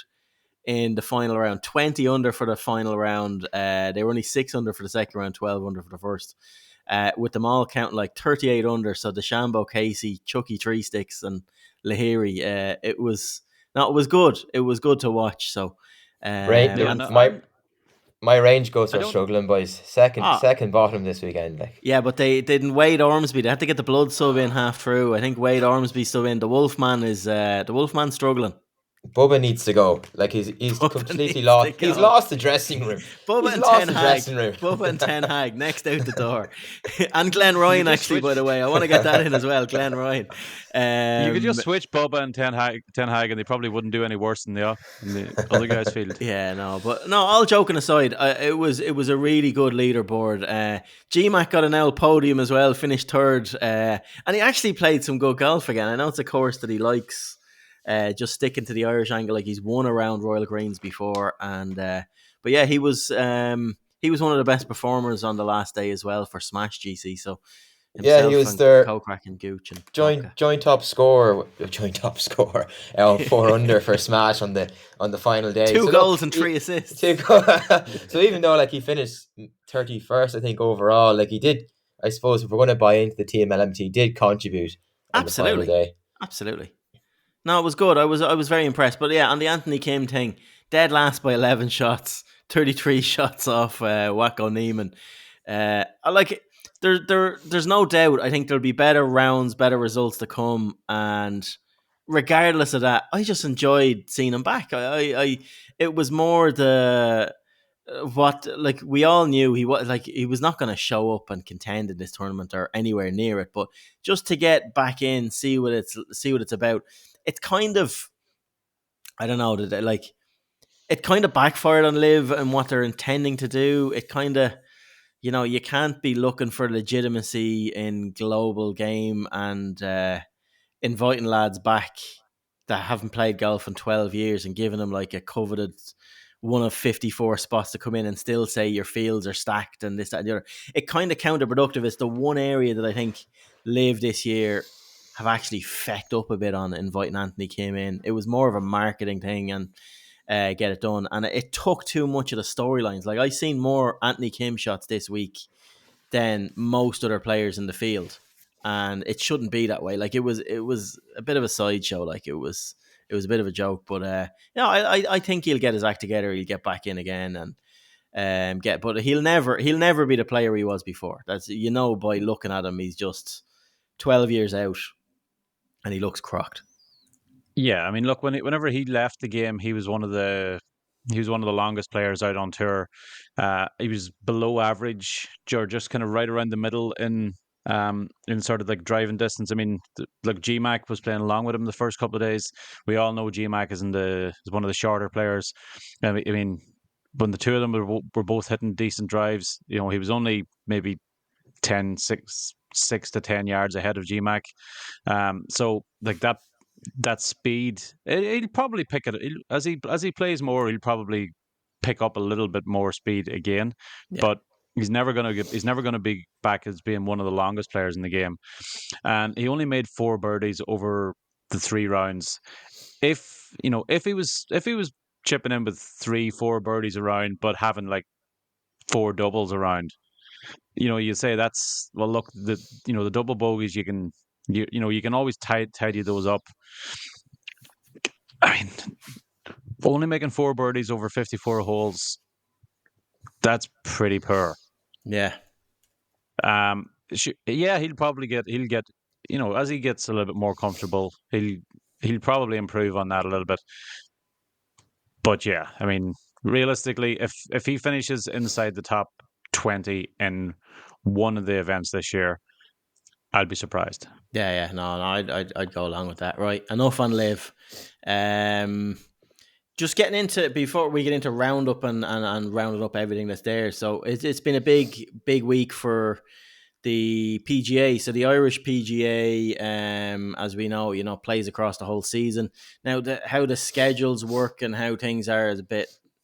[SPEAKER 1] in the final round. 20 under for the final round. They were only 6 under for the second round. 12 under for the first. With them all counting like 38 under. So DeChambeau, Casey, Chucky, Three Sticks, and Lahiri. It was good. It was good to watch. So,
[SPEAKER 2] my range goes are struggling, boys. Second bottom this weekend. Like.
[SPEAKER 1] Yeah, but they didn't. Wade Ormsby, they had to get the blood sub in half through. I think Wade Ormsby sub in. The Wolfman struggling.
[SPEAKER 2] Bubba needs to go. Like he's completely lost. He's lost the dressing room.
[SPEAKER 1] Bubba and Ten Hag next out the door, and Glenn Ryan actually. By the way, I want to get that in as well. Glenn Ryan.
[SPEAKER 3] You could just switch Bubba and Ten Hag, and they probably wouldn't do any worse than the other guys' field.
[SPEAKER 1] Yeah, no. All joking aside, it was a really good leaderboard. GMAC got an L podium as well, finished third, and he actually played some good golf again. I know it's a course that he likes. Just sticking to the Irish angle, like he's won around Royal Greens before, and but yeah, he was one of the best performers on the last day as well for Smash GC. So
[SPEAKER 2] yeah, he was their
[SPEAKER 1] Kokrak and Gooch and
[SPEAKER 2] joint top scorer, 4 under for Smash on the final day.
[SPEAKER 1] 2 goals and 3 assists.
[SPEAKER 2] So even though like he finished 31st, I think overall, like he did. I suppose if we're going to buy into the TMLMT, he did contribute on the final day.
[SPEAKER 1] Absolutely. No, it was good. I was very impressed. But yeah, on the Anthony Kim thing, dead last by 11 shots, 33 shots off Wacko Neiman. I like it. There's no doubt. I think there'll be better rounds, better results to come, and regardless of that, I just enjoyed seeing him back. It was more the what like we all knew he was not going to show up and contend in this tournament or anywhere near it, but just to get back in, see what it's about. It's kind of, I don't know, like it kind of backfired on Liv and what they're intending to do. It kind of, you can't be looking for legitimacy in global game and inviting lads back that haven't played golf in 12 years and giving them like a coveted one of 54 spots to come in and still say your fields are stacked and this, that, and the other. It kind of counterproductive. It's the one area that I think Liv this year have actually fecked up a bit on inviting Anthony Kim in. It was more of a marketing thing and get it done. And it took too much of the storylines. Like, I've seen more Anthony Kim shots this week than most other players in the field. And it shouldn't be that way. Like, it was a bit of a sideshow. Like, it was a bit of a joke. But, I think he'll get his act together. He'll get back in again and but he'll never be the player he was before. That's, by looking at him, he's just 12 years out. And he looks crocked.
[SPEAKER 3] Yeah, I mean, look, whenever he left the game, he was one of the longest players out on tour. He was below average, or just kind of right around the middle in sort of like driving distance. I mean, GMAC was playing along with him the first couple of days. We all know GMAC is one of the shorter players. I mean, when the two of them were both hitting decent drives, he was only maybe 6 to 10 yards ahead of GMAC. So like that speed, he'll probably pick it as he plays more. He'll probably pick up a little bit more speed again, but he's never gonna be back as being one of the longest players in the game. And he only made 4 birdies over the 3 rounds. If he was chipping in with 3-4 birdies around, but having like 4 doubles around, you say that's, well, look, the double bogeys, you can always tidy those up. I mean, only making 4 birdies over 54 holes, that's pretty poor.
[SPEAKER 1] Yeah.
[SPEAKER 3] He'll get, as he gets a little bit more comfortable, he'll he'll probably improve on that a little bit. But yeah, I mean, realistically, if he finishes inside the top 20 in one of the events this year, I'd be surprised.
[SPEAKER 1] Yeah, no, I'd go along with that. Right, enough on Liv. Just getting into, before we get into roundup and rounding up everything that's there. So it's been a big week for the PGA. So the Irish PGA, as we know, plays across the whole season. Now, how the schedules work and how things are is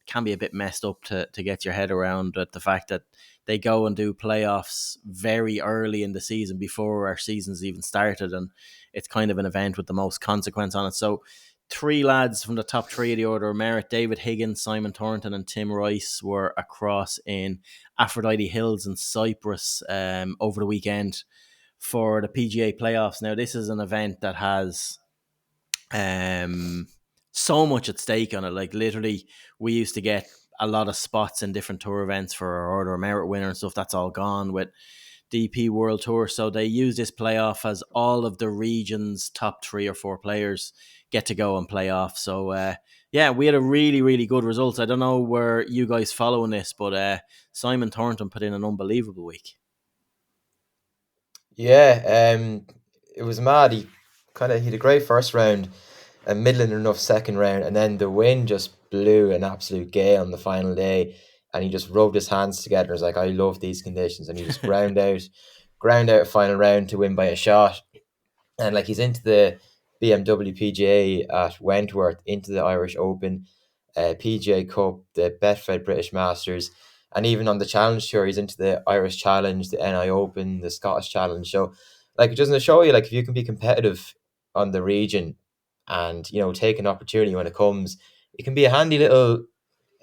[SPEAKER 1] can be a bit messed up to get your head around. But the fact that they go and do playoffs very early in the season before our season's even started, and it's kind of an event with the most consequence on it. So three lads from the top three of the order of merit, David Higgins, Simon Thornton, and Tim Rice, were across in Aphrodite Hills in Cyprus over the weekend for the PGA Playoffs. Now, this is an event that has so much at stake on it. Like, literally, we used to get a lot of spots in different tour events for our order of merit winner and stuff. That's all gone with DP World Tour. So they use this playoff as all of the region's top 3 or 4 players get to go and play off. So yeah, we had a really good result. I don't know where you guys following this, but Simon Thornton put in an unbelievable week.
[SPEAKER 2] Yeah, it was mad. He had a great first round, a middling enough second round, and then the wind just blew an absolute gale on the final day, and he just rubbed his hands together. It's like, I love these conditions, and he just ground out a final round to win by a shot. And like, he's into the BMW PGA at Wentworth, into the Irish Open, PGA Cup, the Betfred British Masters, and even on the Challenge Tour, he's into the Irish Challenge, the NI Open, the Scottish Challenge. So, like, it doesn't show you, like, if you can be competitive on the region and, take an opportunity when it comes, it can be a handy little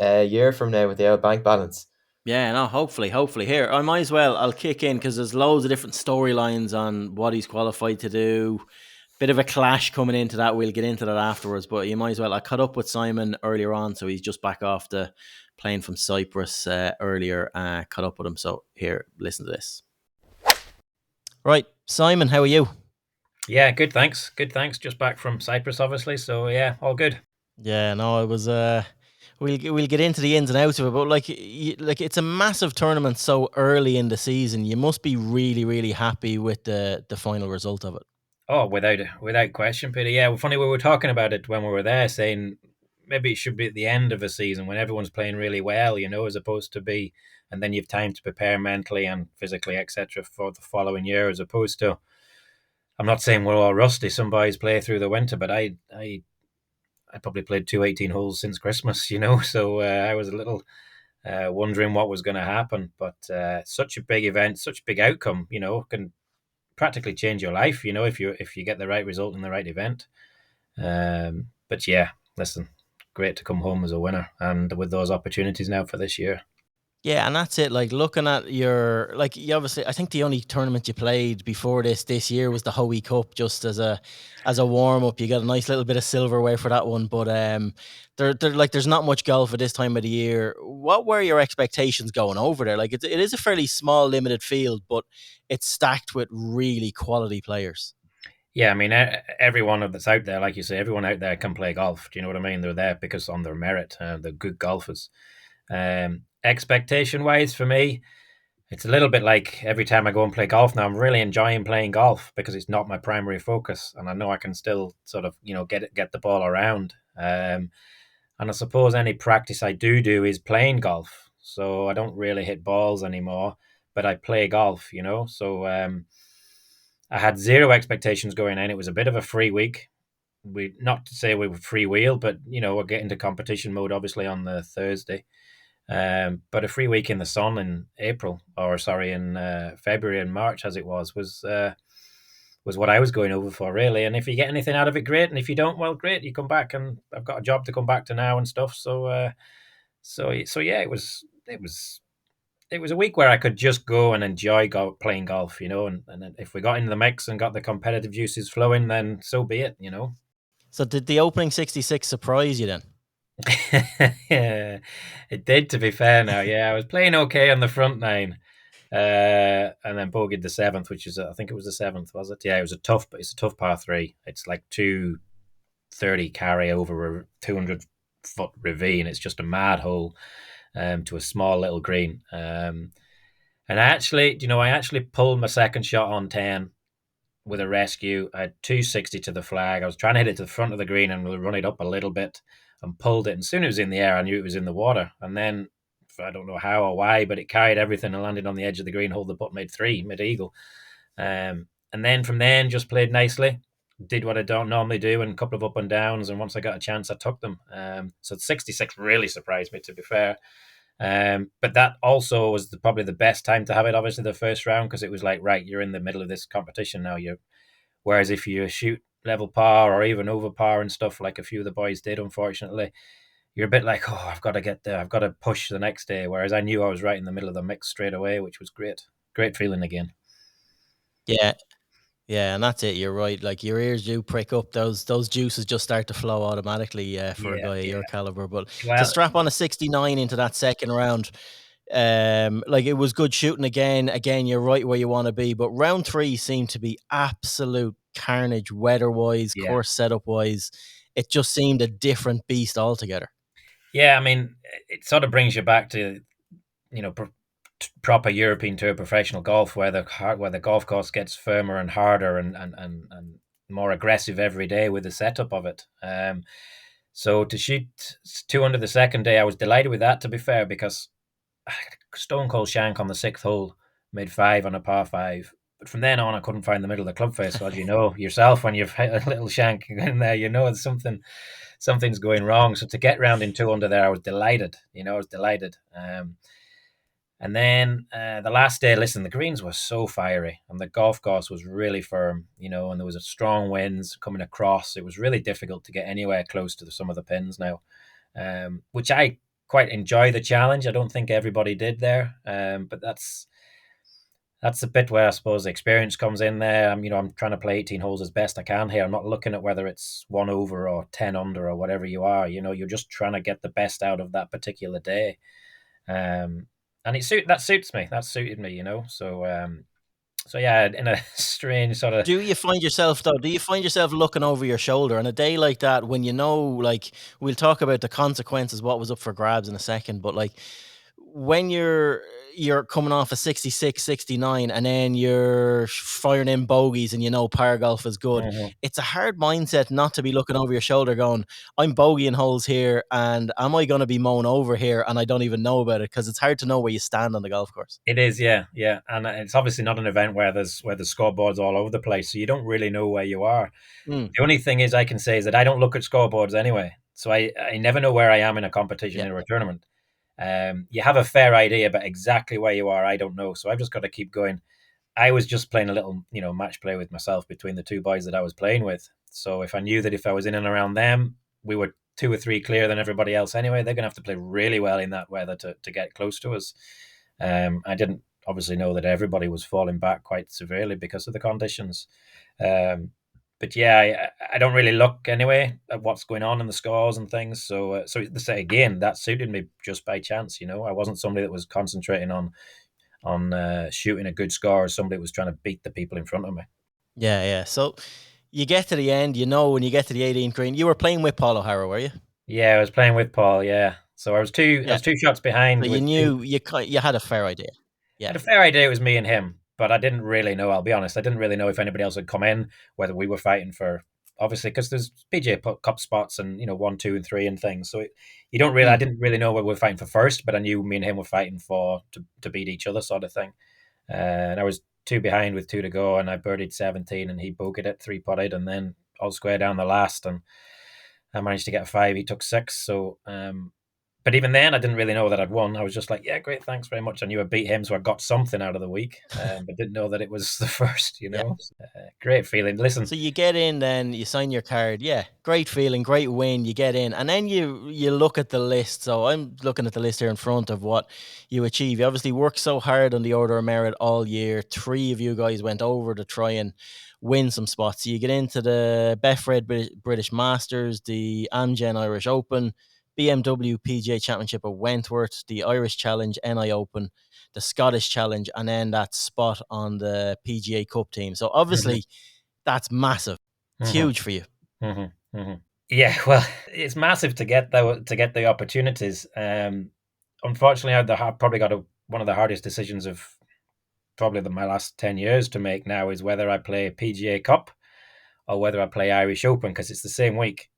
[SPEAKER 2] year from now with the old bank balance.
[SPEAKER 1] Yeah, no, hopefully. Here, I might as well, I'll kick in because there's loads of different storylines on what he's qualified to do. Bit of a clash coming into that. We'll get into that afterwards, but you might as well. I caught up with Simon earlier on, so he's just back off the plane from Cyprus earlier. Caught up with him, so here, listen to this. Right, Simon, how are you?
[SPEAKER 4] Yeah, good, thanks. Just back from Cyprus, obviously, so yeah, all good.
[SPEAKER 1] Yeah, no, it was. We'll get into the ins and outs of it, but like it's a massive tournament so early in the season. You must be really happy with the final result of it.
[SPEAKER 4] Oh, without question, Peter. Yeah, funny, we were talking about it when we were there, saying maybe it should be at the end of a season when everyone's playing really well, as opposed to be, and then you've time to prepare mentally and physically, etc., for the following year, as opposed to. I'm not saying we're all rusty. Some boys play through the winter, but I probably played 18 holes since Christmas, so I was a little wondering what was going to happen. But such a big event, such a big outcome, can practically change your life, if you get the right result in the right event. But yeah, listen, great to come home as a winner and with those opportunities now for this year.
[SPEAKER 1] Yeah, and that's it. Like, looking at you obviously, I think the only tournament you played before this year was the Hoey Cup, just as a warm up. You got a nice little bit of silverware for that one, but there's not much golf at this time of the year. What were your expectations going over there? Like, it is a fairly small, limited field, but it's stacked with really quality players.
[SPEAKER 4] Yeah, I mean, everyone that's out there, like you say, everyone out there can play golf. Do you know what I mean? They're there because on their merit, they're good golfers. Expectation wise for me, it's a little bit like every time I go and play golf now, I'm really enjoying playing golf because it's not my primary focus, and I know I can still sort of get the ball around. And I suppose any practice I do is playing golf, so I don't really hit balls anymore, but I play golf, So I had zero expectations going in. It was a bit of a free week. We, not to say we were freewheel, but we're getting to competition mode obviously on the Thursday. But a free week in the sun in February and March, as it was what I was going over for, really. And if you get anything out of it, great. And if you don't, well, great. You come back, and I've got a job to come back to now and stuff. So yeah, it was a week where I could just go and enjoy playing golf, and if we got into the mix and got the competitive juices flowing, then so be it,
[SPEAKER 1] So did the opening 66 surprise you then?
[SPEAKER 4] Yeah, it did, to be fair now. Yeah, I was playing okay on the front nine, and then bogeyed the 7th, which is, I think it was the 7th, was it? Yeah, it's a tough par 3. It's like two 30 carry over a 200-foot ravine. It's just a mad hole to a small little green. And I actually pulled my second shot on 10 with a rescue. I had 260 to the flag. I was trying to hit it to the front of the green and run it up a little bit and pulled it. And as soon as it was in the air, I knew it was in the water. And then, I don't know how or why, but it carried everything and landed on the edge of the green, hold the putt, made 3, mid-eagle. And then from then, just played nicely. Did what I don't normally do, and a couple of up and downs. And once I got a chance, I took them. So 66 really surprised me, to be fair. But that also was probably the best time to have it, obviously, the first round, because it was like, right, you're in the middle of this competition now. Whereas if you shoot level par or even over par and stuff, like a few of the boys did, unfortunately, you're a bit like, oh, I've got to get there. I've got to push the next day. Whereas I knew I was right in the middle of the mix straight away, which was great. Great feeling again.
[SPEAKER 1] Yeah. Yeah, and that's it. You're right. Like, your ears do prick up. Those juices just start to flow automatically for a guy of your caliber. But to strap on a 69 into that second round, like, it was good shooting again. Again, you're right where you want to be. But round 3 seemed to be absolute carnage, weather-wise, course setup-wise. It just seemed a different beast altogether.
[SPEAKER 4] Yeah, I mean, it sort of brings you back to, proper European Tour professional golf, where the golf course gets firmer and harder and more aggressive every day with the setup of it. So to shoot 200 the second day, I was delighted with that, to be fair, because stone cold shank on the 6th hole, made 5 on a par 5. But from then on, I couldn't find the middle of the club face. So as you know yourself, when you've hit a little shank in there, you know something's going wrong. So to get round in 2 under there, I was delighted. And then the last day, listen, the greens were so fiery and the golf course was really firm, and there was a strong winds coming across. It was really difficult to get anywhere close to some of the pins now, which I quite enjoy the challenge. I don't think everybody did there, but that's the bit where I suppose the experience comes in there. I'm trying to play 18 holes as best I can here. I'm not looking at whether it's 1 over or 10 under or whatever you are. You're just trying to get the best out of that particular day. And that suits me. That suited me, So yeah, in a strange sort of.
[SPEAKER 1] Do you find yourself looking over your shoulder on a day like that, when like, we'll talk about the consequences, what was up for grabs in a second, but like, when you're coming off a 66, 69, and then you're firing in bogeys and par golf is good, it's a hard mindset not to be looking over your shoulder going, I'm bogeying holes here, and am I going to be mown over here and I don't even know about it? Because it's hard to know where you stand on the golf course.
[SPEAKER 4] It is, yeah. And it's obviously not an event where the scoreboard's all over the place, so you don't really know where you are. The only thing is I can say is that I don't look at scoreboards anyway, so I never know where I am in a competition or a tournament. You have a fair idea, but exactly where you are, I don't know. So I've just got to keep going. I was just playing a little, match play with myself between the 2 boys that I was playing with. So if I knew that if I was in and around them, we were 2 or 3 clearer than everybody else anyway, they're going to have to play really well in that weather to get close to us. I didn't obviously know that everybody was falling back quite severely because of the conditions. But yeah, I don't really look anyway at what's going on in the scores and things. So to say again, that suited me just by chance. I wasn't somebody that was concentrating on shooting a good score, or somebody that was trying to beat the people in front of me.
[SPEAKER 1] Yeah. So you get to the end, when you get to the 18th green, you were playing with Paul O'Hara, were you?
[SPEAKER 4] Yeah, I was playing with Paul. Yeah, so I was 2 shots behind.
[SPEAKER 1] So you knew you had a fair idea.
[SPEAKER 4] Yeah, I had a fair idea it was me and him, but I didn't really know. I'll be honest, I didn't really know if anybody else had come in, whether we were fighting for, obviously, because there's PGA Cup spots and 1, 2, and 3 and things. So you don't really. I didn't really know what we were fighting for first, but I knew me and him were fighting to beat each other, sort of thing. And I was 2 behind with 2 to go, and I birdied 17, and he bogeyed it 3-putted, and then all square down the last, and I managed to get a 5. He took 6. So, but even then, I didn't really know that I'd won. I was just like, yeah, great, thanks very much. I knew I beat him, so I got something out of the week, but didn't know that it was the first, Great feeling. Listen.
[SPEAKER 1] So you get in, then you sign your card. Yeah, great feeling, great win. You get in, and then you look at the list. So I'm looking at the list here in front of what you achieve. You obviously worked so hard on the Order of Merit all year. 3 of you guys went over to try and win some spots. So you get into the Betfred British Masters, the Amgen Irish Open, BMW PGA Championship at Wentworth, the Irish Challenge, NI Open, the Scottish Challenge, and then that spot on the PGA Cup team. So obviously, that's massive. It's huge for you.
[SPEAKER 4] Yeah, well, it's massive to get the opportunities. Unfortunately, I've probably got one of the hardest decisions of probably my last 10 years to make now is whether I play PGA Cup or whether I play Irish Open, because it's the same week.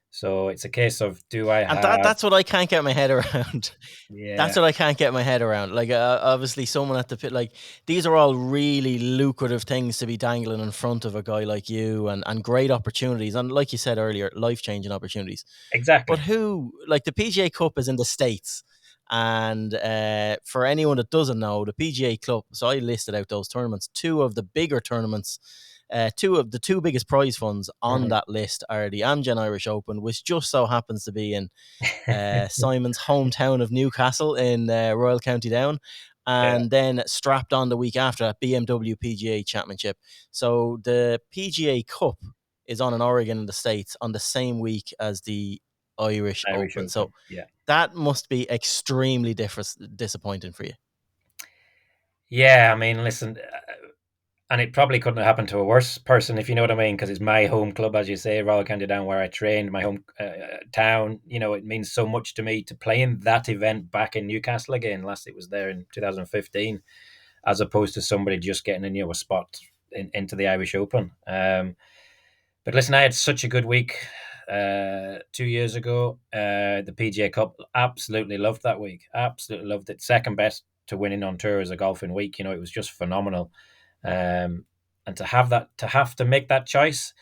[SPEAKER 4] So it's a case of, do I
[SPEAKER 1] And
[SPEAKER 4] have...
[SPEAKER 1] that's what I can't get my head around.
[SPEAKER 4] Yeah,
[SPEAKER 1] That's what I can't get my head around. Like, obviously, someone at the pit, like, these are all really lucrative things to be dangling in front of a guy like you, and great opportunities. And like you said earlier, life changing opportunities.
[SPEAKER 4] exactly.
[SPEAKER 1] But like, the PGA Cup is in the States. And for anyone that doesn't know, the PGA Club, so I listed out those tournaments. Two of the bigger tournaments, two of the two biggest prize funds on that list are the Amgen Irish Open, which just so happens to be in Simon's hometown of Newcastle in Royal County Down,
[SPEAKER 4] Yeah,
[SPEAKER 1] and then strapped on the week after that, BMW PGA Championship. So the PGA Cup is on in Oregon in the States on the same week as the Irish
[SPEAKER 4] Irish
[SPEAKER 1] Open. So
[SPEAKER 4] Open. Yeah.
[SPEAKER 1] that must be extremely disappointing for you.
[SPEAKER 4] Yeah, I mean, listen, and it probably couldn't have happened to a worse person, if you know what I mean, because it's my home club, as you say, Royal County Down, where I trained, my home town. You know, it means so much to me to play in that event back in Newcastle again. Last it was there in 2015, as opposed to somebody just getting a spot into the Irish Open. But listen, I had such a good week 2 years ago. The PGA Cup, absolutely loved that week. Absolutely loved it. Second best to winning on tour as a golfing week. You know, it was just phenomenal. And to have to make that choice,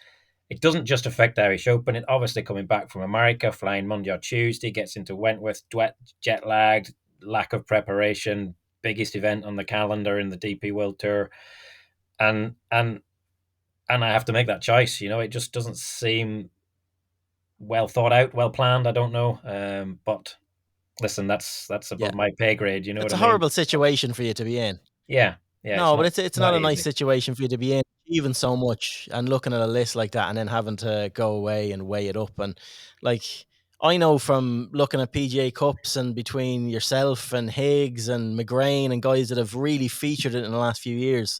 [SPEAKER 4] it doesn't just affect the Irish Open. It obviously coming back from America, flying Monday or Tuesday, gets into Wentworth, jet lagged, lack of preparation, biggest event on the calendar in the DP World Tour, and I have to make that choice. You know, it just doesn't seem well thought out, well planned. I don't know, but listen, that's
[SPEAKER 1] Yeah,
[SPEAKER 4] above my pay grade. You know
[SPEAKER 1] it's
[SPEAKER 4] what
[SPEAKER 1] a
[SPEAKER 4] I mean?
[SPEAKER 1] horrible situation for you to be in.
[SPEAKER 4] Yeah,
[SPEAKER 1] No, but it's
[SPEAKER 4] not
[SPEAKER 1] not a nice
[SPEAKER 4] easy.
[SPEAKER 1] situation for you to be in, even so much, and looking at a list like that, and then having to go away and weigh it up. And like, I know from looking at PGA Cups and between yourself and Higgs and McGrain and guys that have really featured it in the last few years,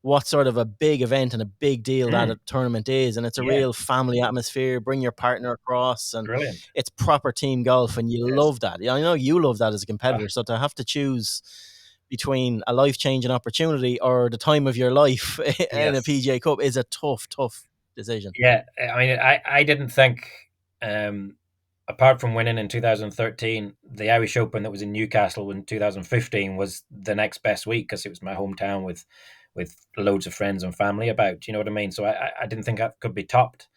[SPEAKER 1] what sort of a big event and a big deal that a tournament is. And it's a
[SPEAKER 4] Yeah,
[SPEAKER 1] real family atmosphere. Bring your partner across, and
[SPEAKER 4] brilliant.
[SPEAKER 1] it's proper team golf, and you
[SPEAKER 4] Yes.
[SPEAKER 1] love that. I know you love that as a competitor. So to have to choose between a life-changing opportunity or the time of your life in a
[SPEAKER 4] Yes.
[SPEAKER 1] PGA Cup is a tough decision.
[SPEAKER 4] Yeah, I mean, I didn't think, apart from winning in 2013, the Irish Open that was in Newcastle in 2015 was the next best week, because it was my hometown with loads of friends and family about. You know what I mean? So I didn't think that could be topped.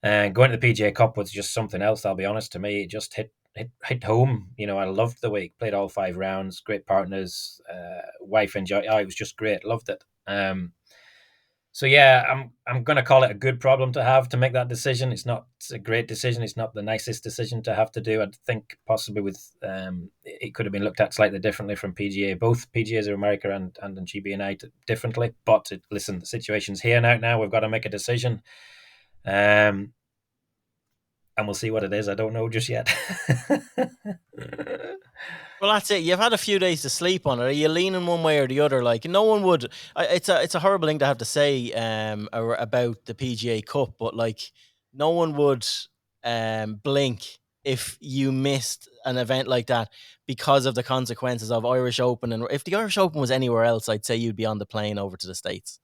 [SPEAKER 4] And going to the PGA Cup was just something else. I'll be honest. To me, it just hit home. You know, I loved the week. Played all 5 rounds. Great partners. Wife enjoyed. Oh, it was just great. Loved it. So yeah, I'm gonna call it a good problem to have to make that decision. It's a great decision. It's not the nicest decision to have to do. I think possibly it could have been looked at slightly differently from PGA. Both PGAs of America and GBNI differently. But listen, the situation's here now. We've got to make a decision. And we'll see what it is. I don't know just yet.
[SPEAKER 1] Well, that's it. You've had a few days to sleep on it. Are you leaning one way or the other? Like, no one would. It's a horrible thing to have to say about the PGA Cup, but like, no one would blink if you missed an event like that because of the consequences of Irish Open. And if the Irish Open was anywhere else, I'd say you'd be on the plane over to the States.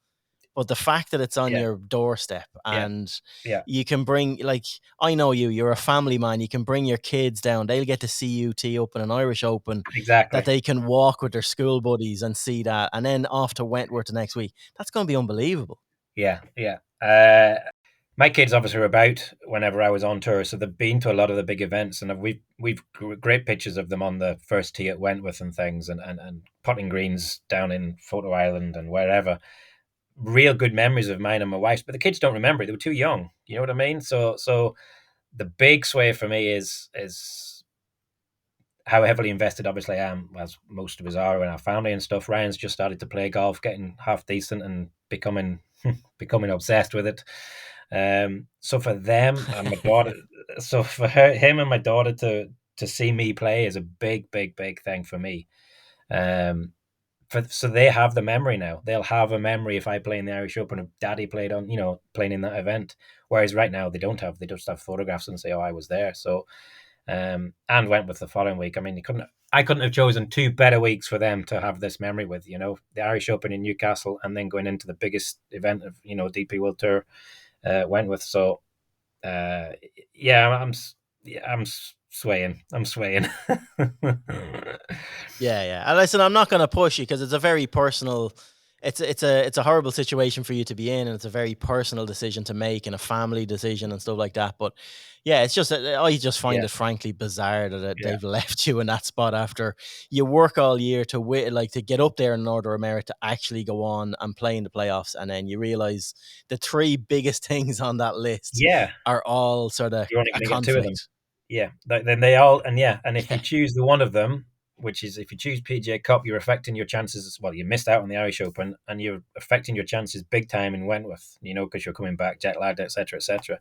[SPEAKER 1] But the fact that it's on
[SPEAKER 4] Yeah,
[SPEAKER 1] your doorstep,
[SPEAKER 4] yeah,
[SPEAKER 1] and
[SPEAKER 4] yeah.
[SPEAKER 1] you can bring, like, I know you're a family man, you can bring your kids down. They'll get to see you tee up in an Irish Open, that
[SPEAKER 4] Exactly.
[SPEAKER 1] they can walk with their school buddies and see that, and then off to Wentworth the next week. That's going to be unbelievable.
[SPEAKER 4] Yeah, yeah. My kids obviously were about whenever I was on tour, so they've been to a lot of the big events, and we've great pictures of them on the first tee at Wentworth and things, and putting greens down in Photo Island and wherever. Real good memories of mine and my wife's, but the kids don't remember it. They were too young. You know what I mean? So the big sway for me is how heavily invested, obviously, I am, as most of us are in our family and stuff. Ryan's just started to play golf, getting half decent and becoming obsessed with it. So for them and my daughter, so for him and my daughter to see me play is a big thing for me. so they have the memory now. They'll have a memory if I play in the Irish Open, if Daddy played on, playing in that event. Whereas right now they don't have. They just have photographs and say, "Oh, I was there." So, and Wentworth the following week. I mean, I couldn't have chosen two better weeks for them to have this memory with. The Irish Open in Newcastle, and then going into the biggest event of DP World Tour, Wentworth. So, yeah, I'm swaying. I'm swaying.
[SPEAKER 1] Yeah. And listen, I'm not going to push you because it's a very personal. It's a horrible situation for you to be in, and it's a very personal decision to make, and a family decision and stuff like that. But yeah, it's just I just find it frankly bizarre that they've left you in that spot after you work all year to get up there in an order of merit to actually go on and play in the playoffs, and then you realize the three biggest things on that list are all sort of
[SPEAKER 4] You're only
[SPEAKER 1] a
[SPEAKER 4] going to get two of them.
[SPEAKER 1] conflict.
[SPEAKER 4] Yeah, then they all and if you choose the one of them, which is if you choose PGA Cup, you're affecting your chances. Well, you missed out on the Irish Open, and you're affecting your chances big time in Wentworth. Because you're coming back jet lagged, etc., etc.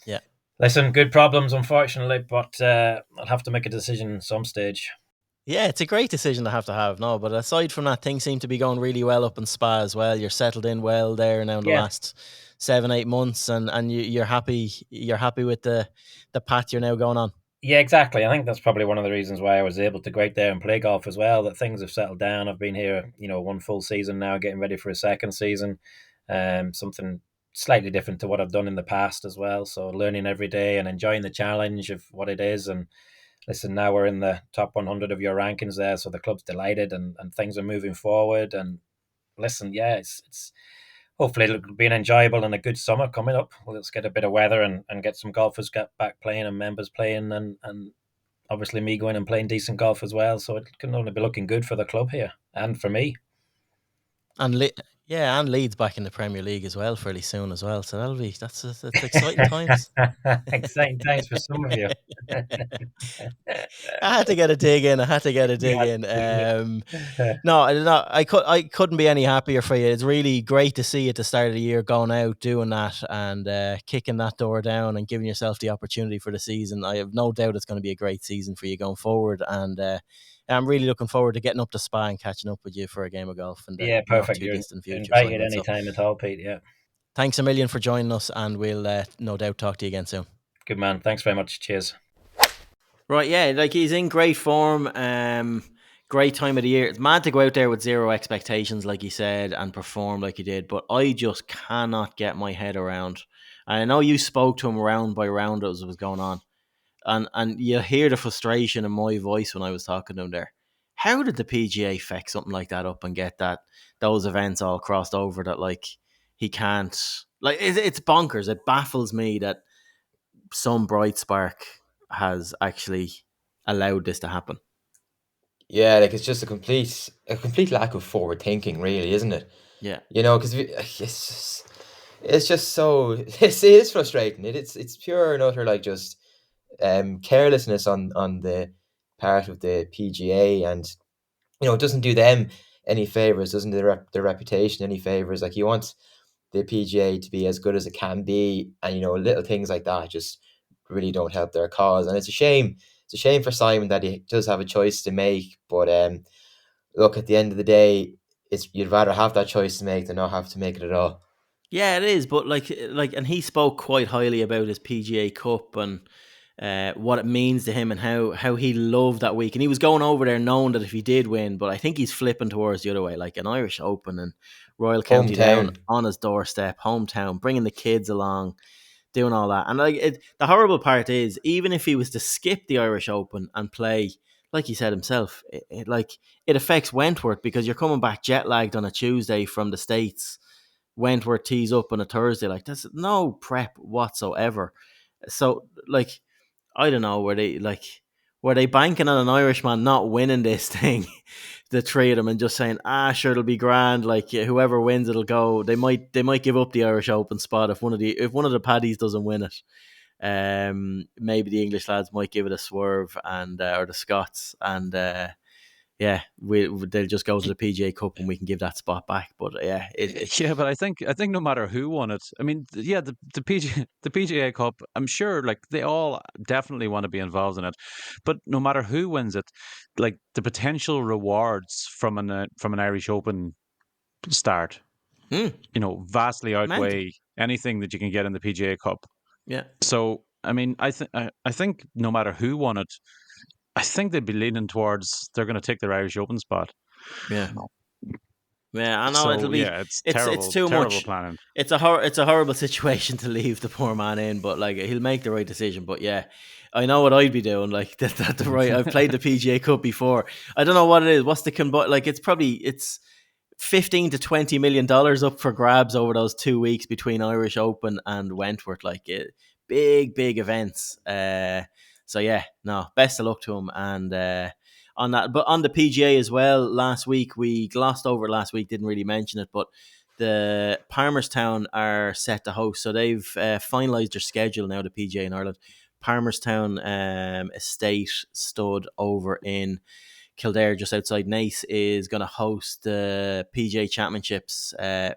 [SPEAKER 1] Yeah.
[SPEAKER 4] Listen, good problems, unfortunately, but I'll have to make a decision at some stage.
[SPEAKER 1] Yeah, it's a great decision to have. No, but aside from that, things seem to be going really well up in Spa as well. You're settled in well there now in the last 7-8 months, and you're happy. You're happy with the path you're now going on.
[SPEAKER 4] Yeah, exactly. I think that's probably one of the reasons why I was able to go out there and play golf as well. That things have settled down. I've been here, one full season now, getting ready for a second season. Something slightly different to what I've done in the past as well. So learning every day and enjoying the challenge of what it is. And listen, now we're in the top 100 of your rankings there, so the club's delighted and things are moving forward. And listen, it's hopefully it'll be an enjoyable and a good summer coming up. Let's get a bit of weather and get some golfers back playing and members playing and obviously me going and playing decent golf as well. So it can only be looking good for the club here and for me.
[SPEAKER 1] And and Leeds back in the Premier League as well fairly soon as well. So that's exciting times.
[SPEAKER 4] Exciting times for some of you.
[SPEAKER 1] I had to get a dig in. No, I couldn't be any happier for you. It's really great to see you at the start of the year going out, doing that, and kicking that door down and giving yourself the opportunity for the season. I have no doubt it's going to be a great season for you going forward, and I'm really looking forward to getting up to Spa and catching up with you for a game of golf in the
[SPEAKER 4] perfect.
[SPEAKER 1] not too distant future.
[SPEAKER 4] Invited anytime at all, Pete. Yeah.
[SPEAKER 1] Thanks a million for joining us, and we'll no doubt talk to you again soon.
[SPEAKER 4] Good man. Thanks very much. Cheers.
[SPEAKER 1] Right, yeah, like he's in great form. Great time of the year. It's mad to go out there with zero expectations, like he said, and perform like he did. But I just cannot get my head around. And I know you spoke to him round by round as it was going on, and you hear the frustration in my voice when I was talking to him there. How did the PGA feck something like that up and get those events all crossed over? That like he can't. Like it's bonkers. It baffles me that some bright spark has actually allowed this to happen.
[SPEAKER 2] Yeah, like it's just a complete lack of forward thinking, really, isn't it?
[SPEAKER 1] Yeah,
[SPEAKER 2] because it's just so it is frustrating. It's pure and utter like just carelessness on the part of the PGA, and it doesn't do them any favors, doesn't do their reputation any favors. Like you want the PGA to be as good as it can be, and little things like that just really don't help their cause. And it's a shame. It's a shame for Simon that he does have a choice to make. But look, at the end of the day, you'd rather have that choice to make than not have to make it at all.
[SPEAKER 1] Yeah, it is. But and he spoke quite highly about his PGA Cup and what it means to him and how he loved that week. And he was going over there knowing that if he did win, but I think he's flipping towards the other way, like an Irish Open and Royal County Down on his doorstep, hometown, bringing the kids along, doing all that. And the horrible part is, even if he was to skip the Irish Open and play, like he said himself, it affects Wentworth because you're coming back jet lagged on a Tuesday from the States. Wentworth tees up on a Thursday. Like, there's no prep whatsoever. So, like, I don't know, were they banking on an Irishman not winning this thing, the three of them, and just saying, sure, it'll be grand. Like, whoever wins, it'll go. They might give up the Irish Open spot if one of the paddies doesn't win it. Maybe the English lads might give it a swerve, and or the Scots, and they'll just go to the PGA Cup and we can give that spot back. But
[SPEAKER 3] yeah, but I think no matter who won it, I mean, the PGA Cup, I'm sure like they all definitely want to be involved in it, but no matter who wins it, like the potential rewards from an Irish Open start, vastly outweigh anything that you can get in the PGA Cup.
[SPEAKER 1] Yeah.
[SPEAKER 3] So I mean, I think no matter who won it, I think they'd be leaning towards they're going to take their Irish Open spot.
[SPEAKER 1] Yeah. Yeah, I know
[SPEAKER 3] So,
[SPEAKER 1] it'll be.
[SPEAKER 3] it's terrible.
[SPEAKER 1] It's too
[SPEAKER 3] terrible
[SPEAKER 1] much.
[SPEAKER 3] planning.
[SPEAKER 1] It's a horrible situation to leave the poor man in, but like he'll make the right decision. But yeah, I know what I'd be doing. Like the right. I've played the PGA Cup before. I don't know what it is. What's the like? It's $15 to $20 million up for grabs over those 2 weeks between Irish Open and Wentworth. Like big events. So yeah, no, best of luck to him. And on that, but on the PGA as well. Last week we glossed over it. Last week, didn't really mention it, but the Palmerstown are set to host, so they've finalised their schedule now. The PGA in Ireland, Palmerstown Estate Stud over in Kildare, just outside Naas, is going to host the PGA Championships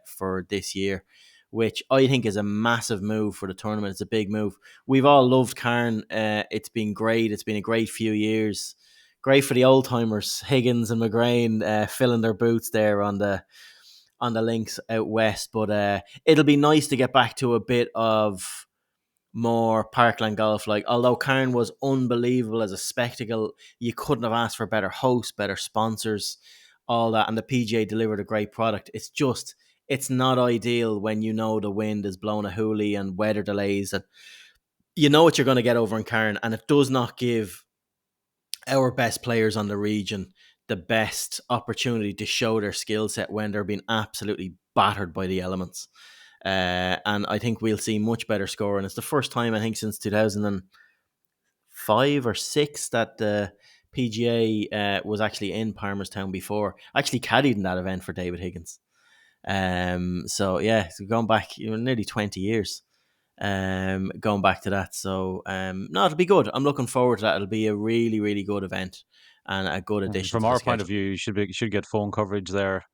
[SPEAKER 1] for this year, which I think is a massive move for the tournament. It's a big move. We've all loved Cairn. It's been great. It's been a great few years. Great for the old timers, Higgins and McGrain filling their boots there on the links out west. But it'll be nice to get back to a bit of more parkland golf. Like, although Cairn was unbelievable as a spectacle, you couldn't have asked for better hosts, better sponsors, all that. And the PGA delivered a great product. It's not ideal when the wind is blowing a hoolie and weather delays, and you know what you're going to get over in Cairn, and it does not give our best players on the region the best opportunity to show their skill set when they're being absolutely battered by the elements. And I think we'll see much better scoring. It's the first time, I think, since 2005 or 6 that the PGA was actually in Palmerstown before. I actually caddied in that event for David Higgins. So going back nearly 20 years. Going back to that. So no, it'll be good. I'm looking forward to that. It'll be a really, really good event and a good addition.
[SPEAKER 3] From our point of view, you should get phone coverage there.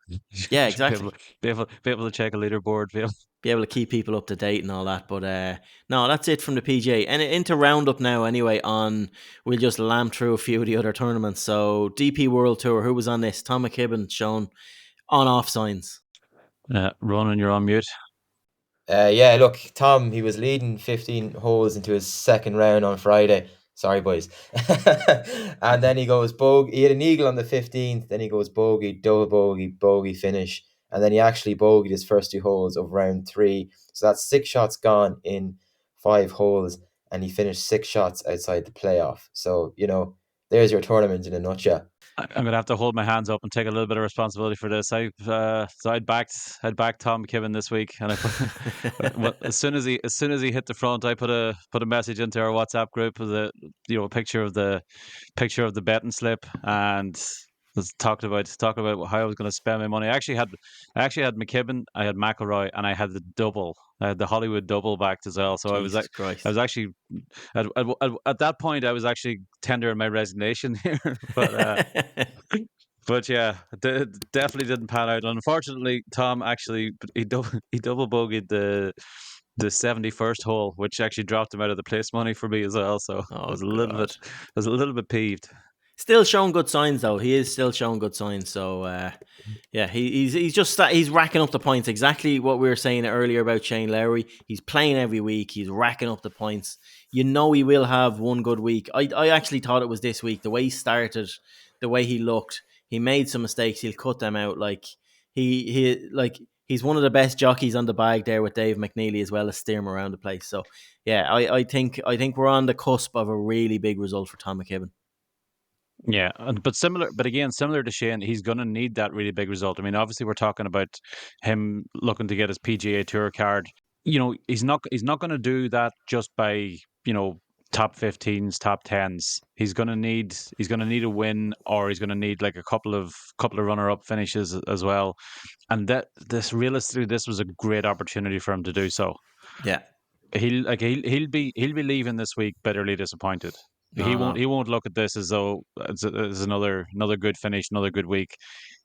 [SPEAKER 1] Yeah, exactly.
[SPEAKER 3] Be able to check a leaderboard.
[SPEAKER 1] Be able to keep people up to date and all that. But no, that's it from the PGA. And into roundup now. Anyway, we'll just lamb through a few of the other tournaments. So DP World Tour. Who was on this? Tom McKibbin shown on-off signs.
[SPEAKER 3] Ronan, you're on mute.
[SPEAKER 2] Look, Tom, he was leading 15 holes into his second round on Friday. Sorry, boys. And then he goes bogey. He had an eagle on the 15th. Then he goes bogey, double bogey finish. And then he actually bogeyed his first 2 holes of round 3. So that's 6 shots gone in 5 holes. And he finished 6 shots outside the playoff. So, there's your tournament in a nutshell.
[SPEAKER 3] I'm gonna have to hold my hands up and take a little bit of responsibility for this. I'd backed Tom McKibbin this week, and as soon as he hit the front, I put a message into our WhatsApp group with a picture of the betting slip, and talked about how I was going to spend my money. I actually had McKibbin, I had McIlroy, and I had the double. I had the Hollywood double backed as well. So
[SPEAKER 1] Jesus Christ.
[SPEAKER 3] I was actually at that point I was actually tendering my resignation here, but yeah, definitely didn't pan out. Unfortunately, Tom actually he double bogeyed the 71st hole, which actually dropped him out of the place money for me as well. So I was a little bit peeved.
[SPEAKER 1] Still showing good signs, though. He is still showing good signs. So, he's racking up the points. Exactly what we were saying earlier about Shane Lowry. He's playing every week. He's racking up the points. He will have one good week. I actually thought it was this week. The way he started, the way he looked, he made some mistakes. He'll cut them out. Like he's one of the best jockeys on the bag there with Dave McNeely, as well as steer him around the place. So, yeah, I think we're on the cusp of a really big result for Tom McKibbin.
[SPEAKER 3] Yeah, but similar to Shane, he's going to need that really big result. I mean, obviously, we're talking about him looking to get his PGA Tour card. He's not going to do that just by top 15s, top 10s. He's going to need a win, or he's going to need like a couple of runner-up finishes as well. And this was a great opportunity for him to do so.
[SPEAKER 1] Yeah,
[SPEAKER 3] He'll be leaving this week bitterly disappointed. He
[SPEAKER 1] No,
[SPEAKER 3] won't.
[SPEAKER 1] no.
[SPEAKER 3] He won't look at this as though as another good finish, another good week.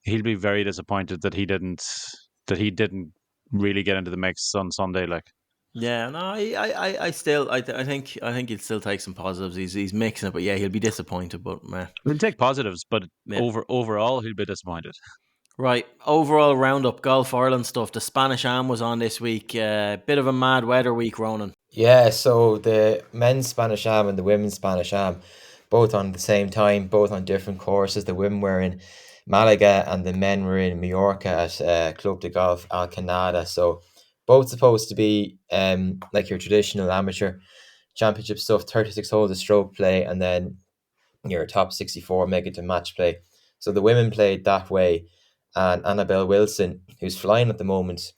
[SPEAKER 3] He'll be very disappointed that he didn't really get into the mix on Sunday. Like,
[SPEAKER 1] Yeah, no, I think he'll still take some positives. He's mixing it, but yeah, he'll be disappointed. But man,
[SPEAKER 3] he'll take positives, but
[SPEAKER 1] yeah.
[SPEAKER 3] overall he'll be disappointed.
[SPEAKER 1] Right, overall roundup, Golf Ireland stuff. The Spanish Am was on this week. Bit of a mad weather week, Ronan.
[SPEAKER 2] Yeah, so the men's Spanish Am and the women's Spanish Am, both on the same time, both on different courses. The women were in Malaga and the men were in Mallorca at Club de Golf Alcanada. So both supposed to be like your traditional amateur championship stuff, 36 holes of stroke play, and then your top 64 make it to match play. So the women played that way, and Annabelle Wilson, who's flying at the moment,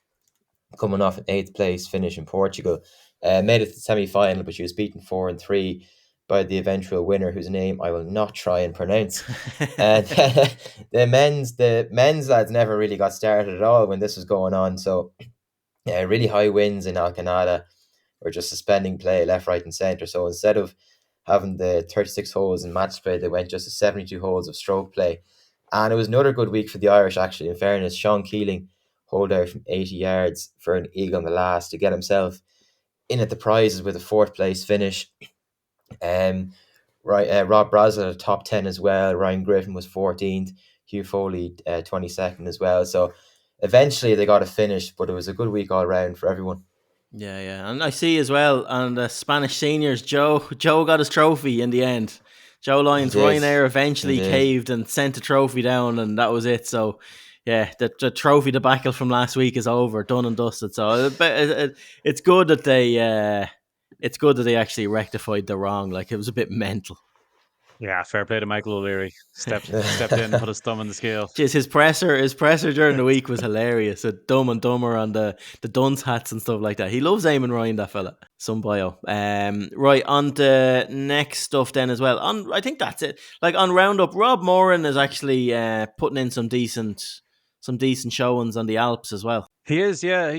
[SPEAKER 2] coming off an 8th place finish in Portugal, made it to the semi-final, but she was beaten 4-3 by the eventual winner, whose name I will not try and pronounce. And the men's lads never really got started at all when this was going on. So yeah, really high winds in Alcanada were just suspending play left, right, and centre. So instead of having the 36 holes in match play, they went just to 72 holes of stroke play. And it was another good week for the Irish, actually. In fairness, Sean Keeling holed out from 80 yards for an eagle on the last to get himself in at the prizes with a 4th place finish. Rob Brazel top 10 as well. Ryan Griffin was 14th. Hugh Foley 22nd as well. So eventually they got a finish, but it was a good week all round for everyone.
[SPEAKER 1] Yeah, and I see as well on the Spanish seniors, Joe got his trophy in the end. Joe Lyons, Ryanair eventually caved and sent the trophy down, and that was it. So, yeah, the trophy debacle from last week is over, done and dusted. So it's good that they actually rectified the wrong. Like, it was a bit mental.
[SPEAKER 3] Yeah, fair play to Michael O'Leary. Stepped in and put his thumb on the scale.
[SPEAKER 1] Just his presser during the week was hilarious. So Dumb and Dumber on the dunce hats and stuff like that. He loves Eamon Ryan, that fella. Some bio. Right, on the next stuff then as well. I think that's it. Like on Roundup, Rob Moran is actually putting in some decent showings on the Alps as well.
[SPEAKER 3] He is, yeah.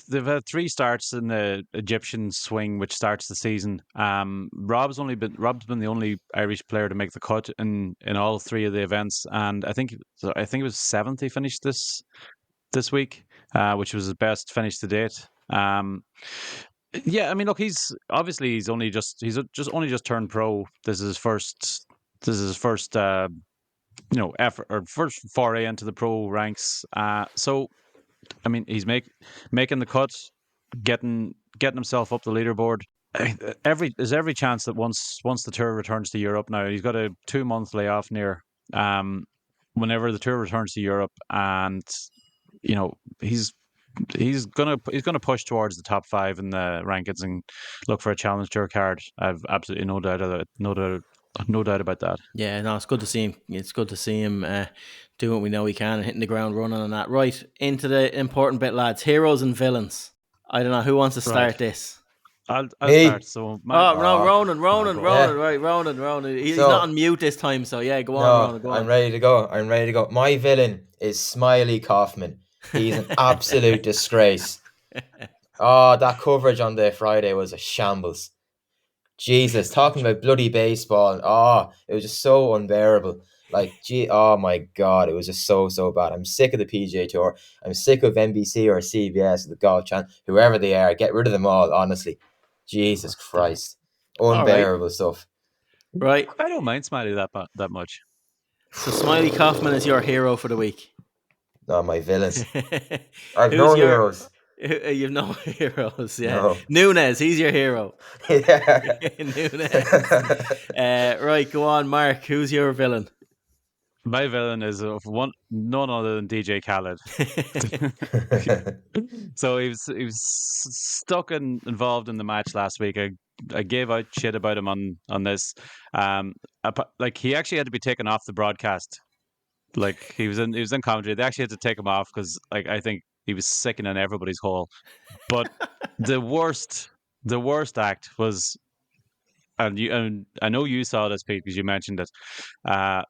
[SPEAKER 3] They've had 3 starts in the Egyptian swing, which starts the season. Rob's been the only Irish player to make the cut in all 3 of the events, and I think it was 7th he finished this week, which was his best finish to date. Yeah, I mean, look, he's only just turned pro. This is his first effort or first foray into the pro ranks. So I mean, he's making the cut, getting himself up the leaderboard. There's every chance that once the tour returns to Europe, now he's got a 2-month layoff whenever the tour returns to Europe, and he's gonna push towards the top 5 in the rankings and look for a Challenge Tour card. I've absolutely no doubt about that.
[SPEAKER 1] Yeah, no, it's good to see him. It's good to see him doing what we know he can and hitting the ground running on that. Right, into the important bit, lads. Heroes and villains. I don't know who wants to start this.
[SPEAKER 3] I'll start. So
[SPEAKER 1] Ronan. Right, Ronan. He's not on mute this time, so yeah, go on, Ronan. Go on.
[SPEAKER 2] I'm ready to go. My villain is Smiley Kaufman. He's an absolute disgrace. That coverage on the Friday was a shambles. Jesus, talking about bloody baseball. It was just so unbearable. Like, oh my God, it was just so bad. I'm sick of the PGA Tour. I'm sick of NBC or CBS, the Golf Channel, whoever they are. Get rid of them all, honestly. Jesus Christ. Unbearable stuff.
[SPEAKER 1] Right.
[SPEAKER 3] I don't mind Smiley that much.
[SPEAKER 1] So Smiley Kaufman is your hero for the week.
[SPEAKER 2] No, my villains. I've no heroes.
[SPEAKER 1] You've no heroes, yeah.
[SPEAKER 2] No.
[SPEAKER 1] Nunez, he's your hero.
[SPEAKER 2] Yeah.
[SPEAKER 1] Nunez. Right, go on, Mark. Who's your villain?
[SPEAKER 3] My villain is none other than DJ Khaled. So he was involved in the match last week. I gave out shit about him on this. Like he actually had to be taken off the broadcast. Like he was in commentary. They actually had to take him off because like I think he was sickening everybody's hole. But the worst act was, and I know you saw this, Pete, because you mentioned it. That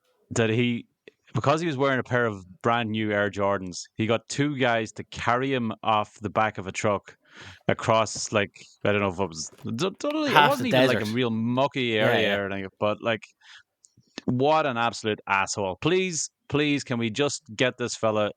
[SPEAKER 3] because he was wearing a pair of brand new Air Jordans, he got 2 guys to carry him off the back of a truck across, like, I don't know if it was, it
[SPEAKER 1] Half
[SPEAKER 3] wasn't
[SPEAKER 1] the
[SPEAKER 3] even like a
[SPEAKER 1] desert.
[SPEAKER 3] real mucky
[SPEAKER 1] Yeah,
[SPEAKER 3] area
[SPEAKER 1] yeah.
[SPEAKER 3] or anything, but like, what an absolute asshole. Please, can we just get this fella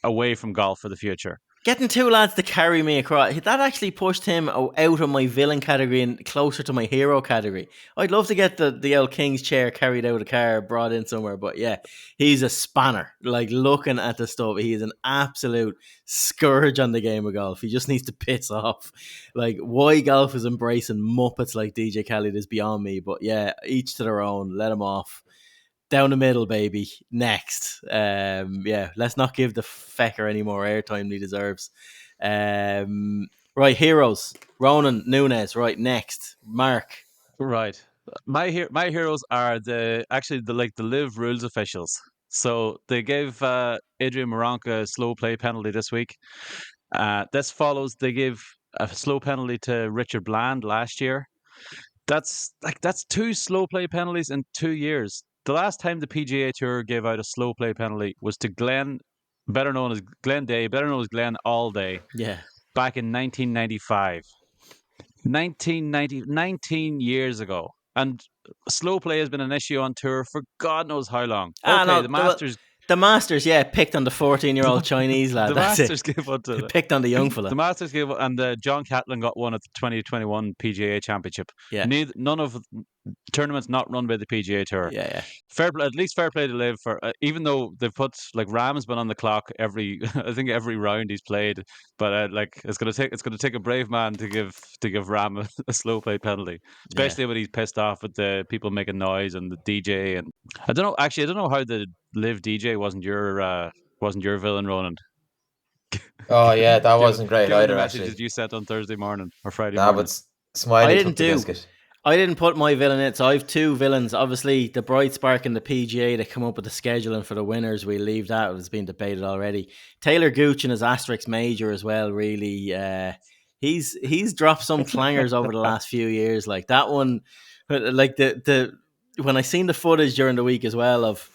[SPEAKER 3] away from golf for the future?
[SPEAKER 1] Getting two lads to carry me across, that actually pushed him out of my villain category and closer to my hero category. I'd love to get the old King's chair carried out of the car, brought in somewhere, but yeah, he's a spanner. Like, looking at the stuff, he is an absolute scourge on the game of golf. He just needs to piss off. Like, why golf is embracing muppets like DJ Khaled is beyond me, but yeah, each to their own, let him off. Down the middle, baby. Next. Yeah, let's not give the fecker any more airtime than he deserves. Right, heroes. Ronan, Nunes. Right, next. Mark.
[SPEAKER 3] Right. My heroes are the live rules officials. So they gave Adrian Moronka a slow play penalty this week. This follows, they gave a slow penalty to Richard Bland last year. That's two slow play penalties in 2 years. The last time the PGA Tour gave out a slow play penalty was to Glenn, better known as Glenn Day, better known as Glenn All Day,
[SPEAKER 1] Yeah.
[SPEAKER 3] back in 1995. 19 years ago. And slow play has been an issue on tour for God knows how long. Okay,
[SPEAKER 1] No,
[SPEAKER 3] the Masters.
[SPEAKER 1] The Masters, yeah, picked on the 14-year-old Chinese lad.
[SPEAKER 3] The
[SPEAKER 1] That's
[SPEAKER 3] Masters
[SPEAKER 1] it.
[SPEAKER 3] gave one to
[SPEAKER 1] picked on the young fella.
[SPEAKER 3] The Masters gave, and John Catlin got one at the 2021 PGA Championship.
[SPEAKER 1] Yeah.
[SPEAKER 3] None of tournaments not run by the PGA Tour.
[SPEAKER 1] Yeah.
[SPEAKER 3] At least fair play to Liv for, even though they've put, like, Ram's been on the clock every round he's played, but it's gonna take a brave man to give Ram a slow play penalty, especially when he's pissed off with the people making noise and the DJ. And I don't know how the Liv DJ wasn't your villain, Ronan.
[SPEAKER 2] Oh yeah, that wasn't great
[SPEAKER 3] given
[SPEAKER 2] either.
[SPEAKER 3] the
[SPEAKER 2] Actually,
[SPEAKER 3] messages you sent on Thursday morning or Friday
[SPEAKER 2] nah,
[SPEAKER 3] morning.
[SPEAKER 2] but Smiley took the biscuit.
[SPEAKER 1] I didn't put my villain in it, so I have two villains. Obviously, the bright spark in the PGA to come up with the scheduling for the winners. We leave that; it was being debated already. Taylor Gooch and his asterisk major as well. Really, he's dropped some clangers over the last few years. Like that one, like the when I seen the footage during the week as well of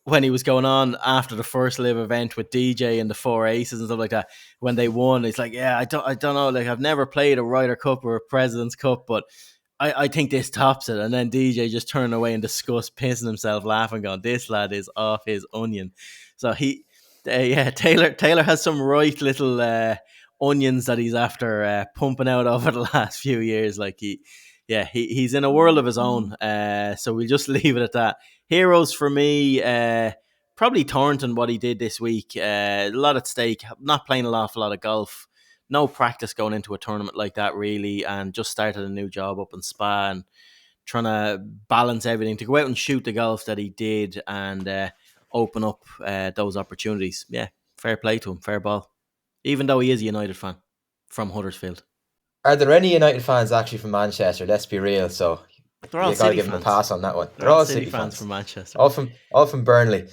[SPEAKER 1] when he was going on after the first live event with DJ and the four aces and stuff like that, when they won, it's like, yeah, I don't know, like I've never played a Ryder Cup or a President's Cup, but I think this tops it. And then DJ just turned away in disgust, pissing himself, laughing, going, this lad is off his onion. So Taylor has some right little onions that he's after pumping out over the last few years. Like he's in a world of his own. So we'll just leave it at that. Heroes for me, probably Thornton, what he did this week. A lot at stake, not playing an awful lot of golf. No practice going into a tournament like that, really, and just started a new job up in Spa and trying to balance everything to go out and shoot the golf that he did and open up those opportunities. Yeah, fair play to him, fair ball. Even though he is a United fan from Huddersfield.
[SPEAKER 2] Are there any United fans actually from Manchester? Let's be real. So
[SPEAKER 1] they're all
[SPEAKER 2] you got to
[SPEAKER 1] City
[SPEAKER 2] give
[SPEAKER 1] fans.
[SPEAKER 2] them a pass on that one.
[SPEAKER 1] They're all City fans from Manchester.
[SPEAKER 2] All from Burnley.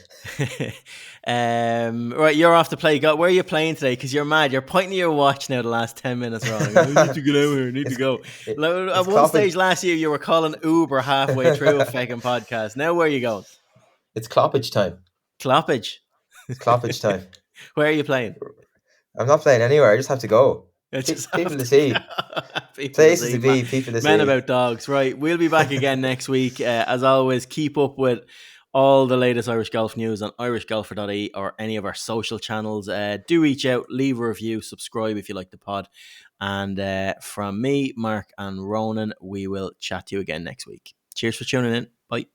[SPEAKER 1] Right, you're off to play. Where are you playing today? Because you're mad. You're pointing to your watch now the last 10 minutes wrong. I need to get out here. I need to go. At one stage last year, you were calling Uber halfway through a fucking podcast. Now where are you going?
[SPEAKER 2] It's Cloppage time.
[SPEAKER 1] Cloppage?
[SPEAKER 2] It's Cloppage time.
[SPEAKER 1] Where are you playing?
[SPEAKER 2] I'm not playing anywhere. I just have to go. People to see. Places to be, people to see.
[SPEAKER 1] Men about dogs. Right, we'll be back again next week. As always, keep up with all the latest Irish golf news on irishgolfer.ie or any of our social channels. Do reach out, leave a review, subscribe if you like the pod. And from me, Mark and Ronan, we will chat to you again next week. Cheers for tuning in. Bye.